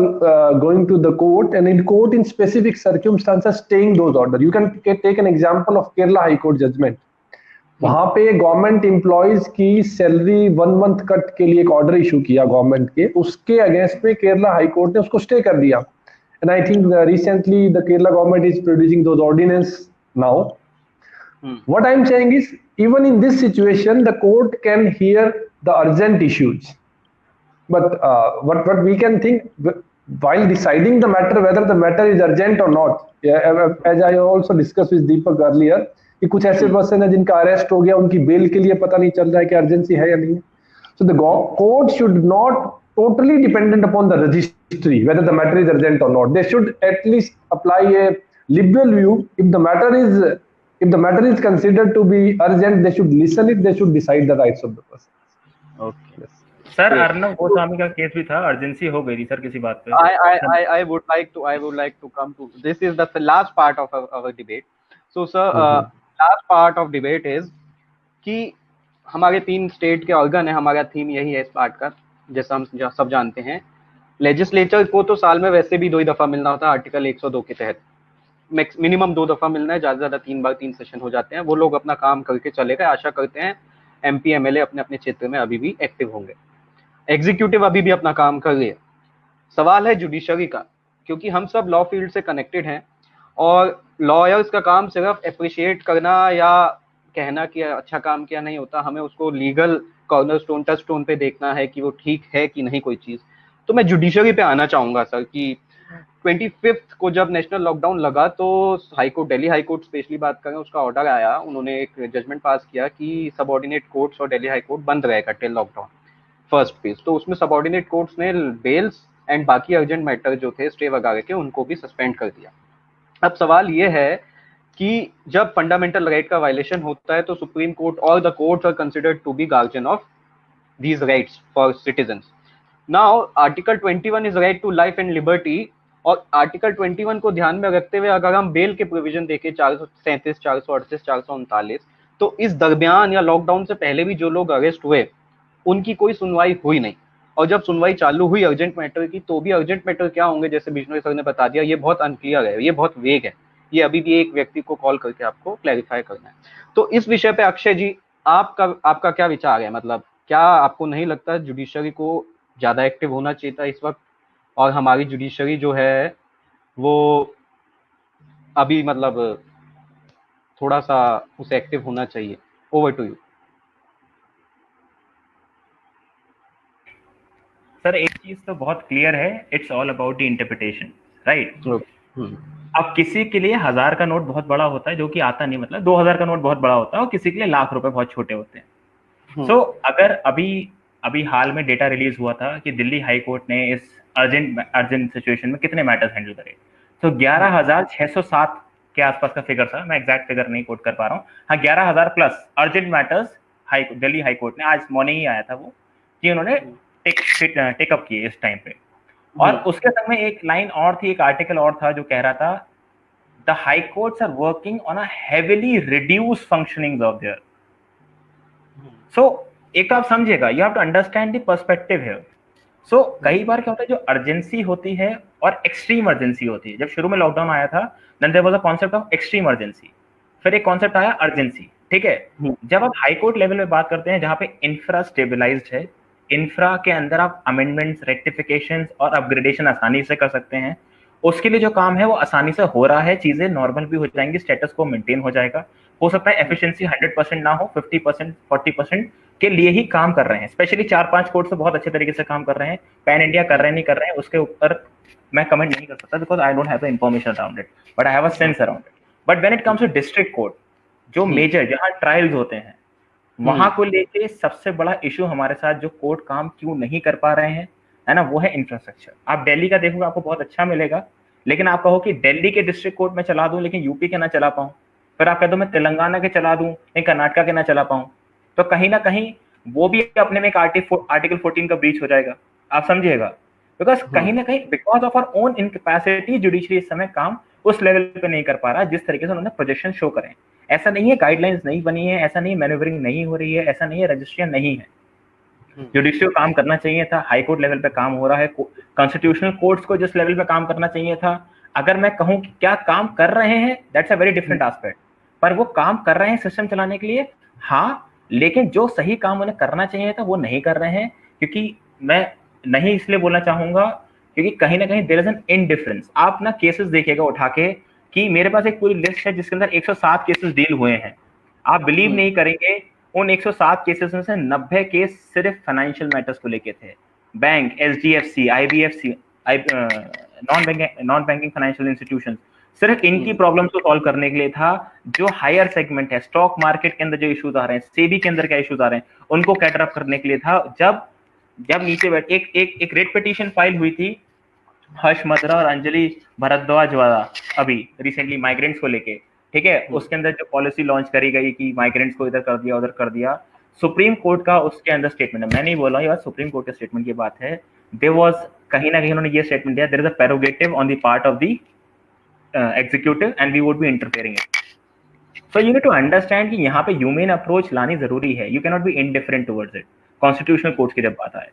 going to the court, and in court in specific circumstances staying those orders. You can take an example of Kerala High Court judgment. वहां पे government employees की salary 1 month cut के लिए एक order issue किया government के, उसके against में केरला हाई कोर्ट ने उसको स्टे कर दिया, and I think recently the Kerala government is producing those ordinance now. What I am saying is, even in this situation, the court can hear the urgent issues. But what we can think while deciding the matter, whether the matter is urgent or not, as I also discussed with Deepak earlier, कि कुछ ऐसे person है जिनका arrest हो गया, उनकी bell के लिए पता नहीं चल रहा है कि अर्जेंसी है या नहीं. So the court should not totally dependent upon the registry whether the matter is urgent or not. They should at least apply a liberal view. If the matter is considered to be urgent, they should listen it. They should decide the rights of the person. Okay. Yes. Sir Arnab Goswami का case भी था, urgency हो गई थी sir किसी बात पे. I would like to come to this is the last part of our debate. So sir, last part of debate is कि हमारे 3 स्टेट के ऑर्गन है, हमारा थीम यही है इस पार्ट का, जैसा हम सब जानते हैं. लेजिस्लेचर को तो साल में वैसे भी 2 ही दफा मिलना होता है आर्टिकल 102 के तहत. मिनिमम 2 दफा मिलना है, ज्यादा से ज्यादा 3 बार 3 सेशन हो जाते हैं। वो लोग अपना काम करके चले गए। आशा करते हैं MP MLA अपने अपने क्षेत्र में अभी भी एक्टिव होंगे। एग्जीक्यूटिव अभी भी अपना काम कर रही है। सवाल है जुडिशरी का, क्योंकि हम सब लॉ फील्ड से कनेक्टेड हैं और लॉयर्स का काम सिर्फ अप्रिशिएट करना या कहना कि अच्छा काम किया नहीं होता, हमें उसको लीगल कॉर्नरस्टोन टच स्टोन पे देखना है कि वो ठीक है कि नहीं कोई चीज। तो मैं जुडिशरी पे आना चाहूंगा सर कि 25 को जब नेशनल लॉकडाउन लगा तो हाईकोर्ट, दिल्ली हाईकोर्ट स्पेशली बात करें, उसका ऑर्डर आया, उन्होंने एक जजमेंट पास किया कि सबऑर्डिनेट कोर्ट्स और दिल्ली हाईकोर्ट बंद रहेगा टिल लॉकडाउन फर्स्ट फेज। तो उसमें सबऑर्डिनेट कोर्ट्स ने बेल्स एंड बाकी अर्जेंट मैटर जो थे स्टे वगैरह के, उनको भी सस्पेंड कर दिया। अब सवाल ये है कि जब फंडामेंटल राइट का वायलेशन होता है तो सुप्रीम कोर्ट और the courts are considered to be guardian of these rights for citizens. Now, Article 21 is right to life and liberty, और आर्टिकल 21 को ध्यान में रखते हुए अगर हम बेल के प्रोविजन देखें 437, 438, 439, तो इस दरमियान या लॉकडाउन से पहले भी जो लोग अरेस्ट हुए उनकी कोई सुनवाई हुई नहीं, और जब सुनवाई चालू हुई अर्जेंट मैटर की तो भी अर्जेंट मैटर क्या होंगे, जैसे बिश्नोई सर ने बता दिया, ये बहुत अनक्लियर है, ये बहुत वेग है, ये अभी भी एक व्यक्ति को कॉल करके आपको क्लैरिफाई करना है। तो इस विषय पे अक्षय जी आपका क्या विचार है? मतलब क्या आपको नहीं लगता जुडिशरी को ज्यादा एक्टिव होना चाहिए था इस वक्त, और हमारी जुडिशरी जो है वो अभी मतलब थोड़ा सा उसे एक्टिव होना चाहिए? Over to you sir. एक चीज तो बहुत क्लियर है, it's all about the interpretation, right. अब किसी के लिए 1000 का नोट बहुत बड़ा होता है जो कि आता नहीं, मतलब 2000 का नोट बहुत बड़ा होता है, और किसी के लिए लाख रुपए बहुत छोटे होते हैं। सो अगर अभी हाल में डेटा रिलीज हुआ था कि दिल्ली हाई कोर्ट ने इस अर्जेंट सिचुएशन में कितने मैटर्स हैंडल करे, तो 11,607 के आसपास का फिगर था, मैं एग्जैक्ट फिगर नहीं कोट कर पा रहा हूँ, हाँ 11,000 plus urgent matters Delhi High court ने, आज मॉर्निंग ही आया था वो, कि उन्होंने टेकअप किए इस टाइम पे। और उसके संग में एक लाइन और थी, एक आर्टिकल और था जो कह रहा था the high courts are working on a heavily reduce functioning of there. So एक तो आप समझिएगा, you have to understand the perspective here. So कई बार क्या होता है, जो अर्जेंसी होती है और एक्सट्रीम अर्जेंसी होती है। जब शुरू में लॉकडाउन आया था then there was a concept of extreme urgency, फिर एक कॉन्सेप्ट आया अर्जेंसी, ठीक है। जब आप हाई कोर्ट लेवल में बात करते हैं जहां पे इंफ्रा स्टेबलाइज्ड है, इंफ्रा के अंदर आप अमेंडमेंट्स, रेक्टिफिकेशंस और अपग्रेडेशन आसानी से कर सकते हैं, उसके लिए जो काम है वो आसानी से हो रहा है, चीजें नॉर्मल भी हो जाएंगी, स्टेटस को मेंटेन हो जाएगा। हो सकता है एफिशिएंसी 100% ना हो, 50%, 40% के लिए ही काम कर रहे हैं। स्पेशली 4-5 कोर्ट से बहुत अच्छे तरीके से काम कर रहे हैं, पैन इंडिया कर रहे हैं नहीं कर रहे हैं उसके ऊपर मैं कमेंट नहीं कर सकता, because I don't have the information around it, but I have a sense around it. But when it comes to district court, जो मेजर जहां ट्रायल्स होते हैं, वहां को लेके सबसे बड़ा इशू हमारे साथ जो कोर्ट काम क्यों नहीं कर पा रहे हैं, है ना, वो है इंफ्रास्ट्रक्चर। आप दिल्ली का देखोगे आपको बहुत अच्छा मिलेगा, लेकिन आप कहो कि दिल्ली के डिस्ट्रिक्ट कोर्ट में चला दूं लेकिन यूपी के ना चला पाऊं, फिर आप कह दो मैं तेलंगाना के चला दूं लेकिन कर्नाटका के ना चला पाऊं, तो कहीं ना कहीं वो भी अपने में एक आर्टिकल 14 का ब्रीच हो जाएगा, आप समझिएगा। बिकॉज कहीं ना कहीं because of our own incapacity judiciary इस समय काम उस लेवल पे नहीं कर पा रहा जिस तरीके से उन्होंने प्रोजेक्शन शो करें। ऐसा नहीं है गाइडलाइंस नहीं बनी है, ऐसा नहीं मैन्यूवरिंग नहीं हो रही है, ऐसा नहीं है रजिस्ट्रियां नहीं है, जुडिशरी को काम करना चाहिए था, हाई कोर्ट लेवल पे काम हो रहा है, कॉन्स्टिट्यूशनल कोर्ट्स को जिस लेवल पे काम करना चाहिए था, अगर मैं कहूं कि क्या काम कर रहे हैं, that's a very different aspect, पर वो काम कर रहे हैं सिस्टम चलाने के लिए, हाँ, लेकिन जो सही काम उन्हें करना चाहिए था वो नहीं कर रहे हैं। क्योंकि मैं नहीं इसलिए बोलना चाहूंगा क्योंकि कहीं ना कहीं देयर इज एन इनडिफरेंस। आप ना केसेस देखिएगा उठा के कि मेरे पास एक पूरी लिस्ट है जिसके अंदर 107 केसेस डील हुए हैं, आप बिलीव नहीं करेंगे उन 107 केसेस में से 90 केस सिर्फ फाइनेंशियल मैटर्स को लेके थे, bank, HDFC, IBFC, non banking financial institutions, सिर्फ इनकी प्रॉब्लम्स को सॉल्व करने के लिए था। जो हायर सेगमेंट है, स्टॉक मार्केट के अंदर जो इश्यूज आ रहे हैं, सेबी के अंदर क्या इश्यूज आ रहे हैं, उनको कैटर अप करने के लिए था। जब नीचे बैठ एक रेट पिटीशन फाइल हुई थी हर्ष मद्रा और अंजलि भारद्वाज वाला अभी रिसेंटली माइग्रेंट्स को लेके, ठीक है, उसके अंदर जो पॉलिसी लॉन्च करी गई कि माइग्रेंट्स को इधर कर दिया उधर कर दिया, सुप्रीम कोर्ट का उसके अंदर स्टेटमेंट है, मैं नहीं बोल रहा हूँ, सुप्रीम कोर्ट के स्टेटमेंट की बात है, देयर वाज कहीं ना कहीं उन्होंने ये स्टेटमेंट दिया, there is a prerogative on the part of the executive and we would be interfering it. So you need to understand कि यहाँ पे humane approach लानी जरूरी है, you cannot be indifferent towards it. Constitutional courts की जब बात आए,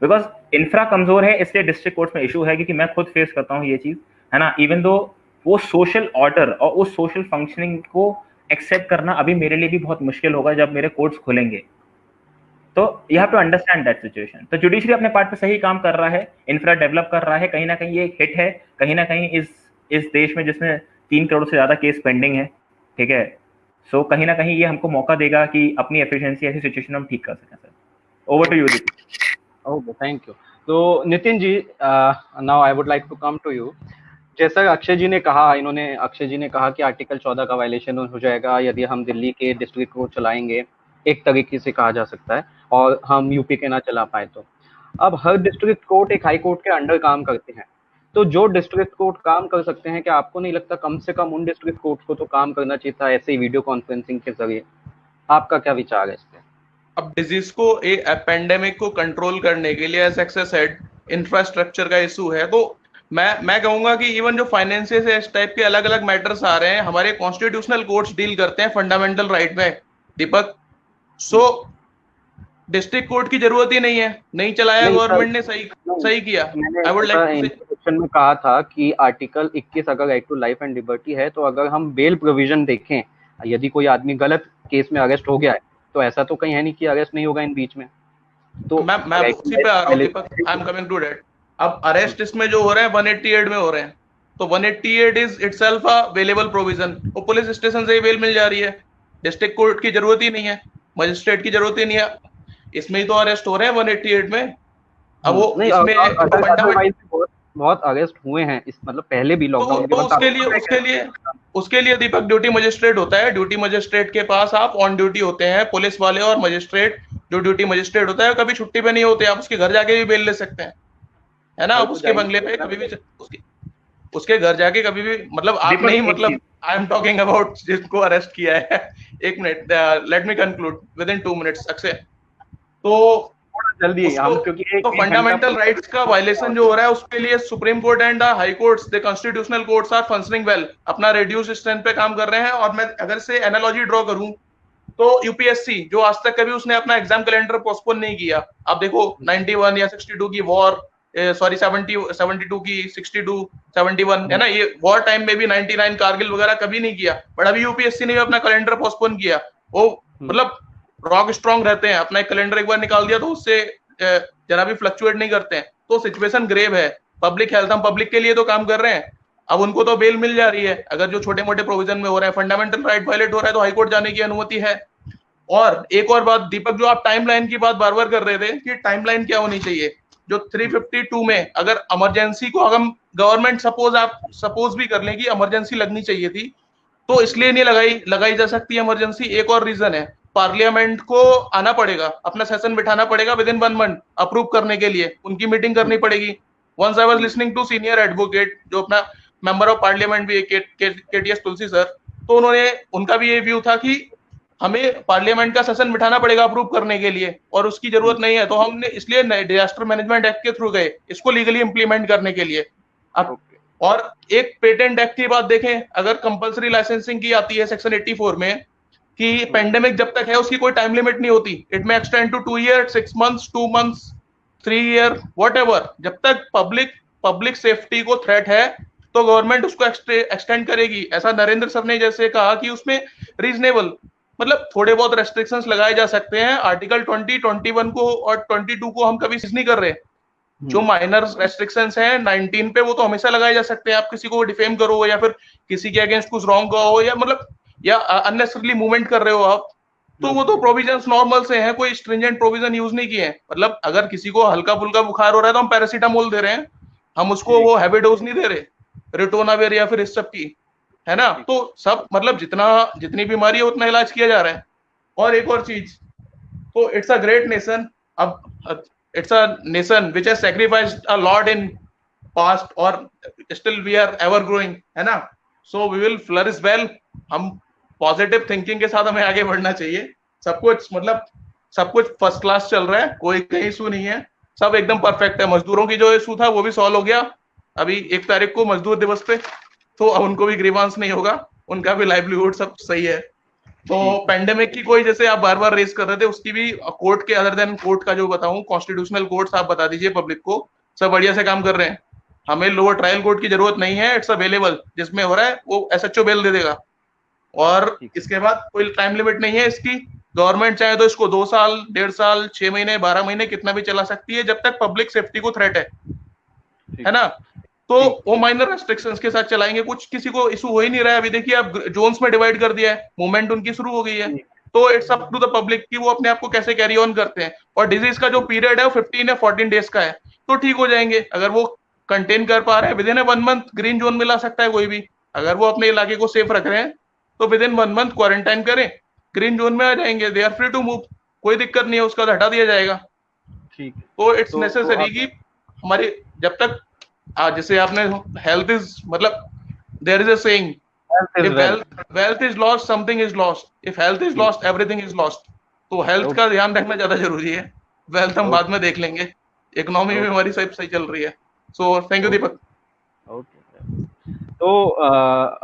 because infra कमजोर है इसलिए district courts में issue है, क्योंकि मैं खुद फेस करता हूँ ये चीज, है ना, even though वो सोशल ऑर्डर और उस सोशल फंक्शनिंग को एक्सेप्ट करना अभी मेरे लिए भी बहुत मुश्किल होगा जब मेरे कोर्ट्स खुलेंगे। तो you have to understand that situation. तो जुडिशरी अपने पार्ट पे सही काम कर रहा है, इंफ्रा डेवलप कर रहा है, कहीं ना कहीं ये हिट है, कहीं ना कहीं इस देश में जिसमें 3 करोड़ से ज्यादा केस पेंडिंग है, ठीक है, सो कहीं ना कहीं ये हमको मौका देगा कि अपनी एफिशिएंसी ऐसी सिचुएशन हम ठीक कर सकें। Sir, over to you. Okay, thank you. तो Nitin ji, now I would like to come to you. जैसा अक्षय जी ने कहा कि आर्टिकल 14 का वायलेशन हो जाएगा यदि हम दिल्ली के डिस्ट्रिक्ट कोर्ट चलाएंगे, एक तरीके से कहा जा सकता है, और हम यूपी के ना चला पाए तो। अब हर डिस्ट्रिक्ट कोर्ट एक हाई कोर्ट के अंडर काम करते हैं, तो जो डिस्ट्रिक्ट कोर्ट काम कर सकते हैं, क्या आपको नहीं लगता कम से कम उन डिस्ट्रिक्ट कोर्ट को तो काम करना चाहिए था ऐसे ही वीडियो कॉन्फ्रेंसिंग के जरिए? आपका क्या विचार है इस पे? अब डिजीज को, पेंडेमिक को कंट्रोल करने के लिए, एज एक्सेस हेड, इंफ्रास्ट्रक्चर का इशू है। तो मैं कहूंगा कि इवन जो फाइनेंसिस है, इस टाइप के अलग अलग मैटर्स आ रहे हैं, हमारे कॉन्स्टिट्यूशनल कोर्ट्स डील करते हैं फंडामेंटल राइट में, दीपक। सो डिस्ट्रिक्ट कोर्ट की जरूरत ही नहीं है, नहीं चलाया गवर्नमेंट ने, सही किया। आई वुड लाइक में कहा था कि आर्टिकल 21 अगर right to life and liberty है, तो अगर हम बेल प्रोविजन देखें, यदि कोई आदमी गलत केस में अरेस्ट हो गया है, तो ऐसा तो कहीं है नहीं कि अरेस्ट नहीं होगा इन बीच में। तो मैं उसी पे आ रहा हूं Deepak, I am coming to that. अब अरेस्ट इसमें जो हो रहे हैं 188 में हो रहे हैं, तो 188 is itself a available provision. वो पुलिस स्टेशन से ही बेल मिल जा रही है, डिस्ट्रिक्ट कोर्ट की जरूरत ही नहीं है, मजिस्ट्रेट की जरूरत ही नहीं है, इसमें ही तो अरेस्ट हो रहे हैं 188 में। अब वो इसमें बहुत अरेस्ट हुए हैं, इस मतलब पहले भी लॉकडाउन के बाद। उसके लिए दीपक ड्यूटी मजिस्ट्रेट होता है, ड्यूटी मजिस्ट्रेट के पास आप ऑन ड्यूटी होते हैं, पुलिस वाले और मजिस्ट्रेट, जो ड्यूटी मजिस्ट्रेट होता है कभी छुट्टी पे नहीं होते, आप उसके घर जाके भी बेल ले सकते हैं, है ना। आप उसके बंगले पे कभी भी, उसके घर जाके कभी भी, मतलब आप नहीं, मतलब आई एम टॉकिंग अबाउट जिसको अरेस्ट किया है। एक minute, let me conclude with in 2 minutes Akshay. तो जल्दी क्योंकि तो फंडामेंटल राइट्स का वायलेशन जो हो रहा है, उसके लिए supreme court and high courts, the constitutional courts are functioning well, अपना रिड्यूस स्ट्रेंथ पे काम कर रहे हैं। और मैं अगर से एनालॉजी ड्रॉ करूं, तो यूपीएससी जो आज तक कभी उसने अपना एग्जाम कैलेंडर पोस्टपोन नहीं किया, आप देखो 91 या 62 की वॉर, सॉरी 72 की 62 71, है ना, ये वॉर टाइम में भी 99 कारगिल वगैरह कभी नहीं किया, बट अभी यूपीएससी ने भी अपना कैलेंडर पोस्टपोन किया। वो मतलब रॉक स्ट्रॉन्ग रहते हैं, अपना कैलेंडर एक बार निकाल दिया तो उससे जरा भी फ्लक्चुएट नहीं करते हैं। तो सिचुएशन ग्रेव है, पब्लिक हेल्थ, हम पब्लिक के लिए तो काम कर रहे हैं। अब उनको तो बेल मिल जा रही है, अगर जो छोटे मोटे प्रोविजन में हो रहे हैं, फंडामेंटल राइट वायलेट हो रहा है, तो हाईकोर्ट जाने की अनुमति है। और एक और बात दीपक, जो आप टाइमलाइन की बात बार बार कर रहे थे कि टाइमलाइन क्या होनी चाहिए, जो 352 में अगर इमरजेंसी को हम गवर्नमेंट सपोज भी कर लें कि इमरजेंसी लगनी चाहिए थी, तो इसलिए नहीं लगाई जा सकती इमरजेंसी। एक और रीजन है, पार्लियामेंट को आना पड़ेगा, अपना सेशन बिठाना पड़ेगा विद इन 1 मंथ अप्रूव करने के लिए, उनकी मीटिंग करनी पड़ेगी। Once I was listening to senior advocate, जो अपना मेंबर ऑफ पार्लियामेंट भी केटीएस तुलसी सर, तो उनका भी ये व्यू था कि हमें पार्लियामेंट का सेशन बिठाना पड़ेगा अप्रूव करने के लिए, और उसकी जरूरत नहीं है। तो हमने इसलिए डिजास्टर मैनेजमेंट एक्ट के थ्रू गए इसको लीगली इंप्लीमेंट करने के लिए। अब और एक पेटेंट एक्ट की बात देखें, अगर कंपलसरी लाइसेंसिंग की आती है सेक्शन 84 में कि पेंडेमिक जब तक है उसकी कोई टाइम लिमिट नहीं होती, it may extend to 2 year, 6 months, 2 months, 3 year, whatever, जब तक पब्लिक सेफ्टी को थ्रेट है तो गवर्नमेंट उसको एक्सटेंड करेगी। ऐसा नरेंद्र सर ने जैसे कहा कि उसमें रीजनेबल, मतलब थोड़े बहुत रेस्ट्रिक्शंस लगाए जा सकते हैं। आर्टिकल 20, 21 को और 22 को हम कभी नहीं कर रहे। जो माइनर रेस्ट्रिक्शंस हैं 19 पे, वो तो हमेशा लगाए जा सकते हैं। आप किसी को डिफेम करो या फिर किसी के अगेंस्ट कुछ रॉन्ग कहो या मतलब या अननेसेसरली मूवमेंट कर रहे हो आप, तो वो तो प्रोविजंस नॉर्मल से हैं, कोई स्ट्रिंजेंट प्रोविजन यूज नहीं किए हैं। मतलब अगर किसी को हल्का फुल्का बुखार हो रहा है तो हम पैरासीटामोल दे रहे हैं, हम उसको वो हैवी डोज नहीं दे रहे, रिटोनावेर या फिर इस सब की, है ना। तो सब मतलब जितनी बीमारी है उतना इलाज किया जा रहा है। और एक और चीज, तो इट्स अ ग्रेट नेशन, अब it's a nation which has sacrificed a lot in past और still we are ever growing, है ना। So we will flourish well. हम पॉजिटिव थिंकिंग के साथ हमें आगे बढ़ना चाहिए। सब कुछ फर्स्ट क्लास चल रहा है, कोई कहीं इशू नहीं है, सब एकदम परफेक्ट है। मजदूरों की जो इशू था वो भी सॉल्व हो गया, अभी 1 तारीख को मजदूर दिवस पे, तो अब उनको भी ग्रीवांस नहीं होगा, उनका भी लाइवलीहुड सब सही है। तो पेंडेमिक की कोई, जैसे आप बार बार रेस कर रहे थे, उसकी भी कोर्ट के अदर देन कोर्ट का जो बताऊं, कॉन्स्टिट्यूशनल कोर्ट्स आप बता दीजिए पब्लिक को, सब बढ़िया से काम कर रहे हैं। हमें लोअर ट्रायल कोर्ट की जरूरत नहीं है, इट्स अवेलेबल, जिसमें हो रहा है वो एसएचओ बेल दे देगा। और इसके बाद कोई टाइम लिमिट नहीं है इसकी, गवर्नमेंट चाहे तो इसको 2 साल, 1.5 साल, 6 महीने, 12 महीने कितना भी चला सकती है, जब तक पब्लिक सेफ्टी को थ्रेट है ना। तो वो माइनर रेस्ट्रिक्शंस के साथ चलाएंगे, कुछ किसी को इशू हो ही नहीं रहा है। अभी देखिए आप जोन्स में डिवाइड कर दिया है, मूवमेंट उनकी शुरू हो गई है, तो it's up to the public कि वो अपने आप को कैसे कैरी ऑन करते हैं। और डिजीज का जो पीरियड है वो 15 या 14 डेज का है, तो ठीक हो जाएंगे। अगर वो कंटेन कर पा रहे हैं, with in 1 month green zone में ला सकता है कोई भी। अगर वो अपने इलाके को सेफ रख रहे हैं तो विद इन 1 मंथ क्वारंटाइन करें, ग्रीन जोन में आ जाएंगे, they are free to move, कोई दिक्कत नहीं है, उसका हटा दिया जाएगा। ठीक है। तो इट्स नेसेसरी कि हमारी जब तक जैसे आपने हेल्थ इज, मतलब there is a saying, if wealth is lost, something is lost, if health is lost, everything is lost। तो हेल्थ का ध्यान रखना ज्यादा जरूरी है, वेल्थ हम बाद में देख लेंगे, इकोनॉमी भी हमारी सही चल रही है। So thank you Deepak. Okay, तो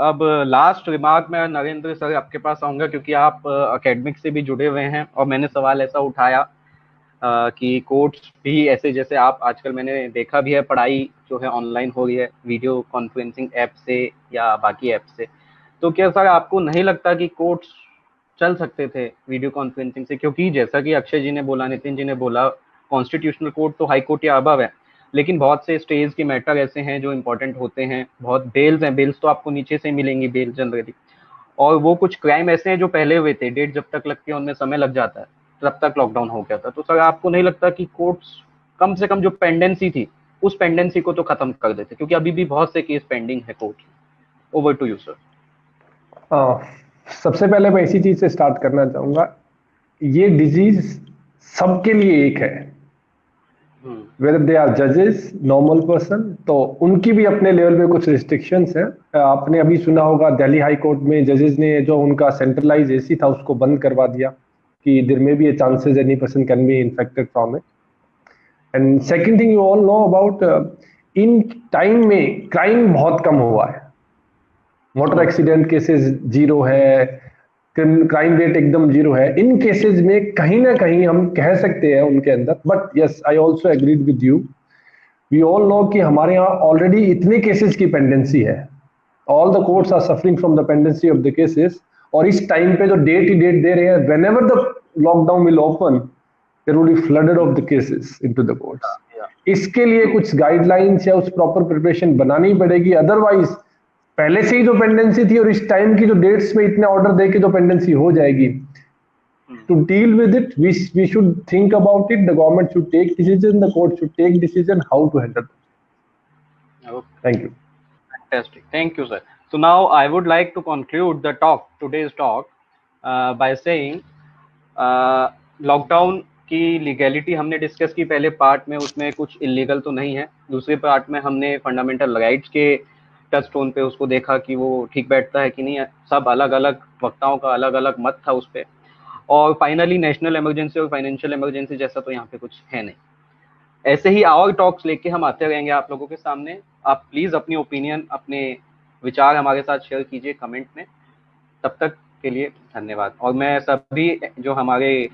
अब लास्ट रिमार्क में नरेंद्र सर आपके पास आऊंगा, क्योंकि आप एकेडमिक से भी जुड़े हुए हैं और मैंने सवाल ऐसा उठाया कि कोर्ट्स भी ऐसे, जैसे आप आजकल मैंने देखा भी है, पढ़ाई जो है ऑनलाइन हो रही है वीडियो कॉन्फ्रेंसिंग ऐप से या बाकी ऐप से, तो क्या सर आपको नहीं लगता कि कोर्ट्स चल सकते थे वीडियो कॉन्फ्रेंसिंग से? क्योंकि जैसा कि अक्षय जी ने बोला, नितिन जी ने बोला, कॉन्स्टिट्यूशनल कोर्ट तो हाई कोर्ट या अबव है, लेकिन बहुत से स्टेज के मैटर ऐसे हैं जो इंपॉर्टेंट होते हैं, बहुत बेल्स हैं, बेल्स तो आपको नीचे से मिलेंगी बेल जनरली, और वो कुछ क्राइम ऐसे हैं जो पहले हुए थे, डेट जब तक लगती है उनमें समय लग जाता है, तब तक लॉकडाउन हो गया था। तो सर आपको नहीं लगता कि कोर्ट्स कम से कम जो पेंडेंसी थी उस पेंडेंसी को तो खत्म कर देते, क्योंकि अभी भी बहुत से केस पेंडिंग है court. Over to you sir. सबसे पहले मैं इसी चीज से स्टार्ट करना चाहूंगा, ये डिजीज सबके लिए एक है, वेदर दे आर जजेस, नॉर्मल पर्सन, तो उनकी भी अपने लेवल पे कुछ रिस्ट्रिक्शंस हैं। आपने अभी सुना होगा दिल्ली हाई कोर्ट में जजेस ने जो उनका सेंट्रलाइज एसी था उसको बंद करवा दिया कि there may be a chances any person can be infected from it. And second thing, you all know about, इन टाइम में क्राइम बहुत कम हुआ है, मोटर एक्सीडेंट केसेस जीरो है, क्राइम रेट एकदम जीरो है। इन केसेस में कहीं ना कहीं हम कह सकते हैं उनके अंदर, but yes I also agreed with you, we all know कि हमारे यहाँ ऑलरेडी इतने केसेस की पेंडेंसी है, all the courts are suffering from the pendency of the cases. और इस टाइम पे जो डेट ही डेट दे रहे हैं, when ever the lockdown will open there will be flooded of the cases into the courts. इसके लिए कुछ गाइडलाइंस या उस प्रॉपर प्रिपरेशन बनानी पड़ेगी, अदरवाइज पहले से ही जो पेंडेंसी थी और इस टाइम की जो डेट्स में इतने ऑर्डर देके जो पेंडेंसी हो जाएगी, to deal with it we should think about it, the government should take decision, the court should take decision how to handle. Thank you. Fantastic, thank you sir. So now I would like to conclude the talk, today's talk, by saying lockdown की legality हमने discuss की पहले part में, उसमें कुछ illegal तो नहीं है। दूसरे पार्ट में हमने फंडामेंटल राइट्स के टच टोन पे उसको देखा कि वो ठीक बैठता है कि नहीं है, सब अलग अलग वक्ताओं का अलग अलग मत था उस पर। और फाइनली नेशनल इमरजेंसी और फाइनेंशियल इमरजेंसी जैसा तो यहाँ पे कुछ है नहीं। ऐसे ही और टॉक्स लेके हम आते रहेंगे आप लोगों के सामने। आप प्लीज अपनी ओपिनियन, अपने विचार हमारे साथ शेयर कीजिए कमेंट में। तब तक के लिए धन्यवाद। और मैं सभी जो हमारे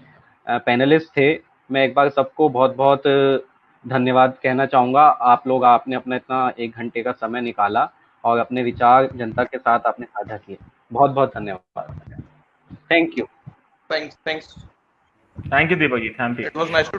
पैनलिस्ट थे, मैं एक बार सबको बहुत बहुत धन्यवाद कहना चाहूँगा। आप लोग, आपने अपना इतना 1 घंटे का समय निकाला और अपने विचार जनता के साथ आपने साझा किए। बहुत बहुत धन्यवाद। Thank you. Thanks. Thank you Deepak ji, thank you. It was nice to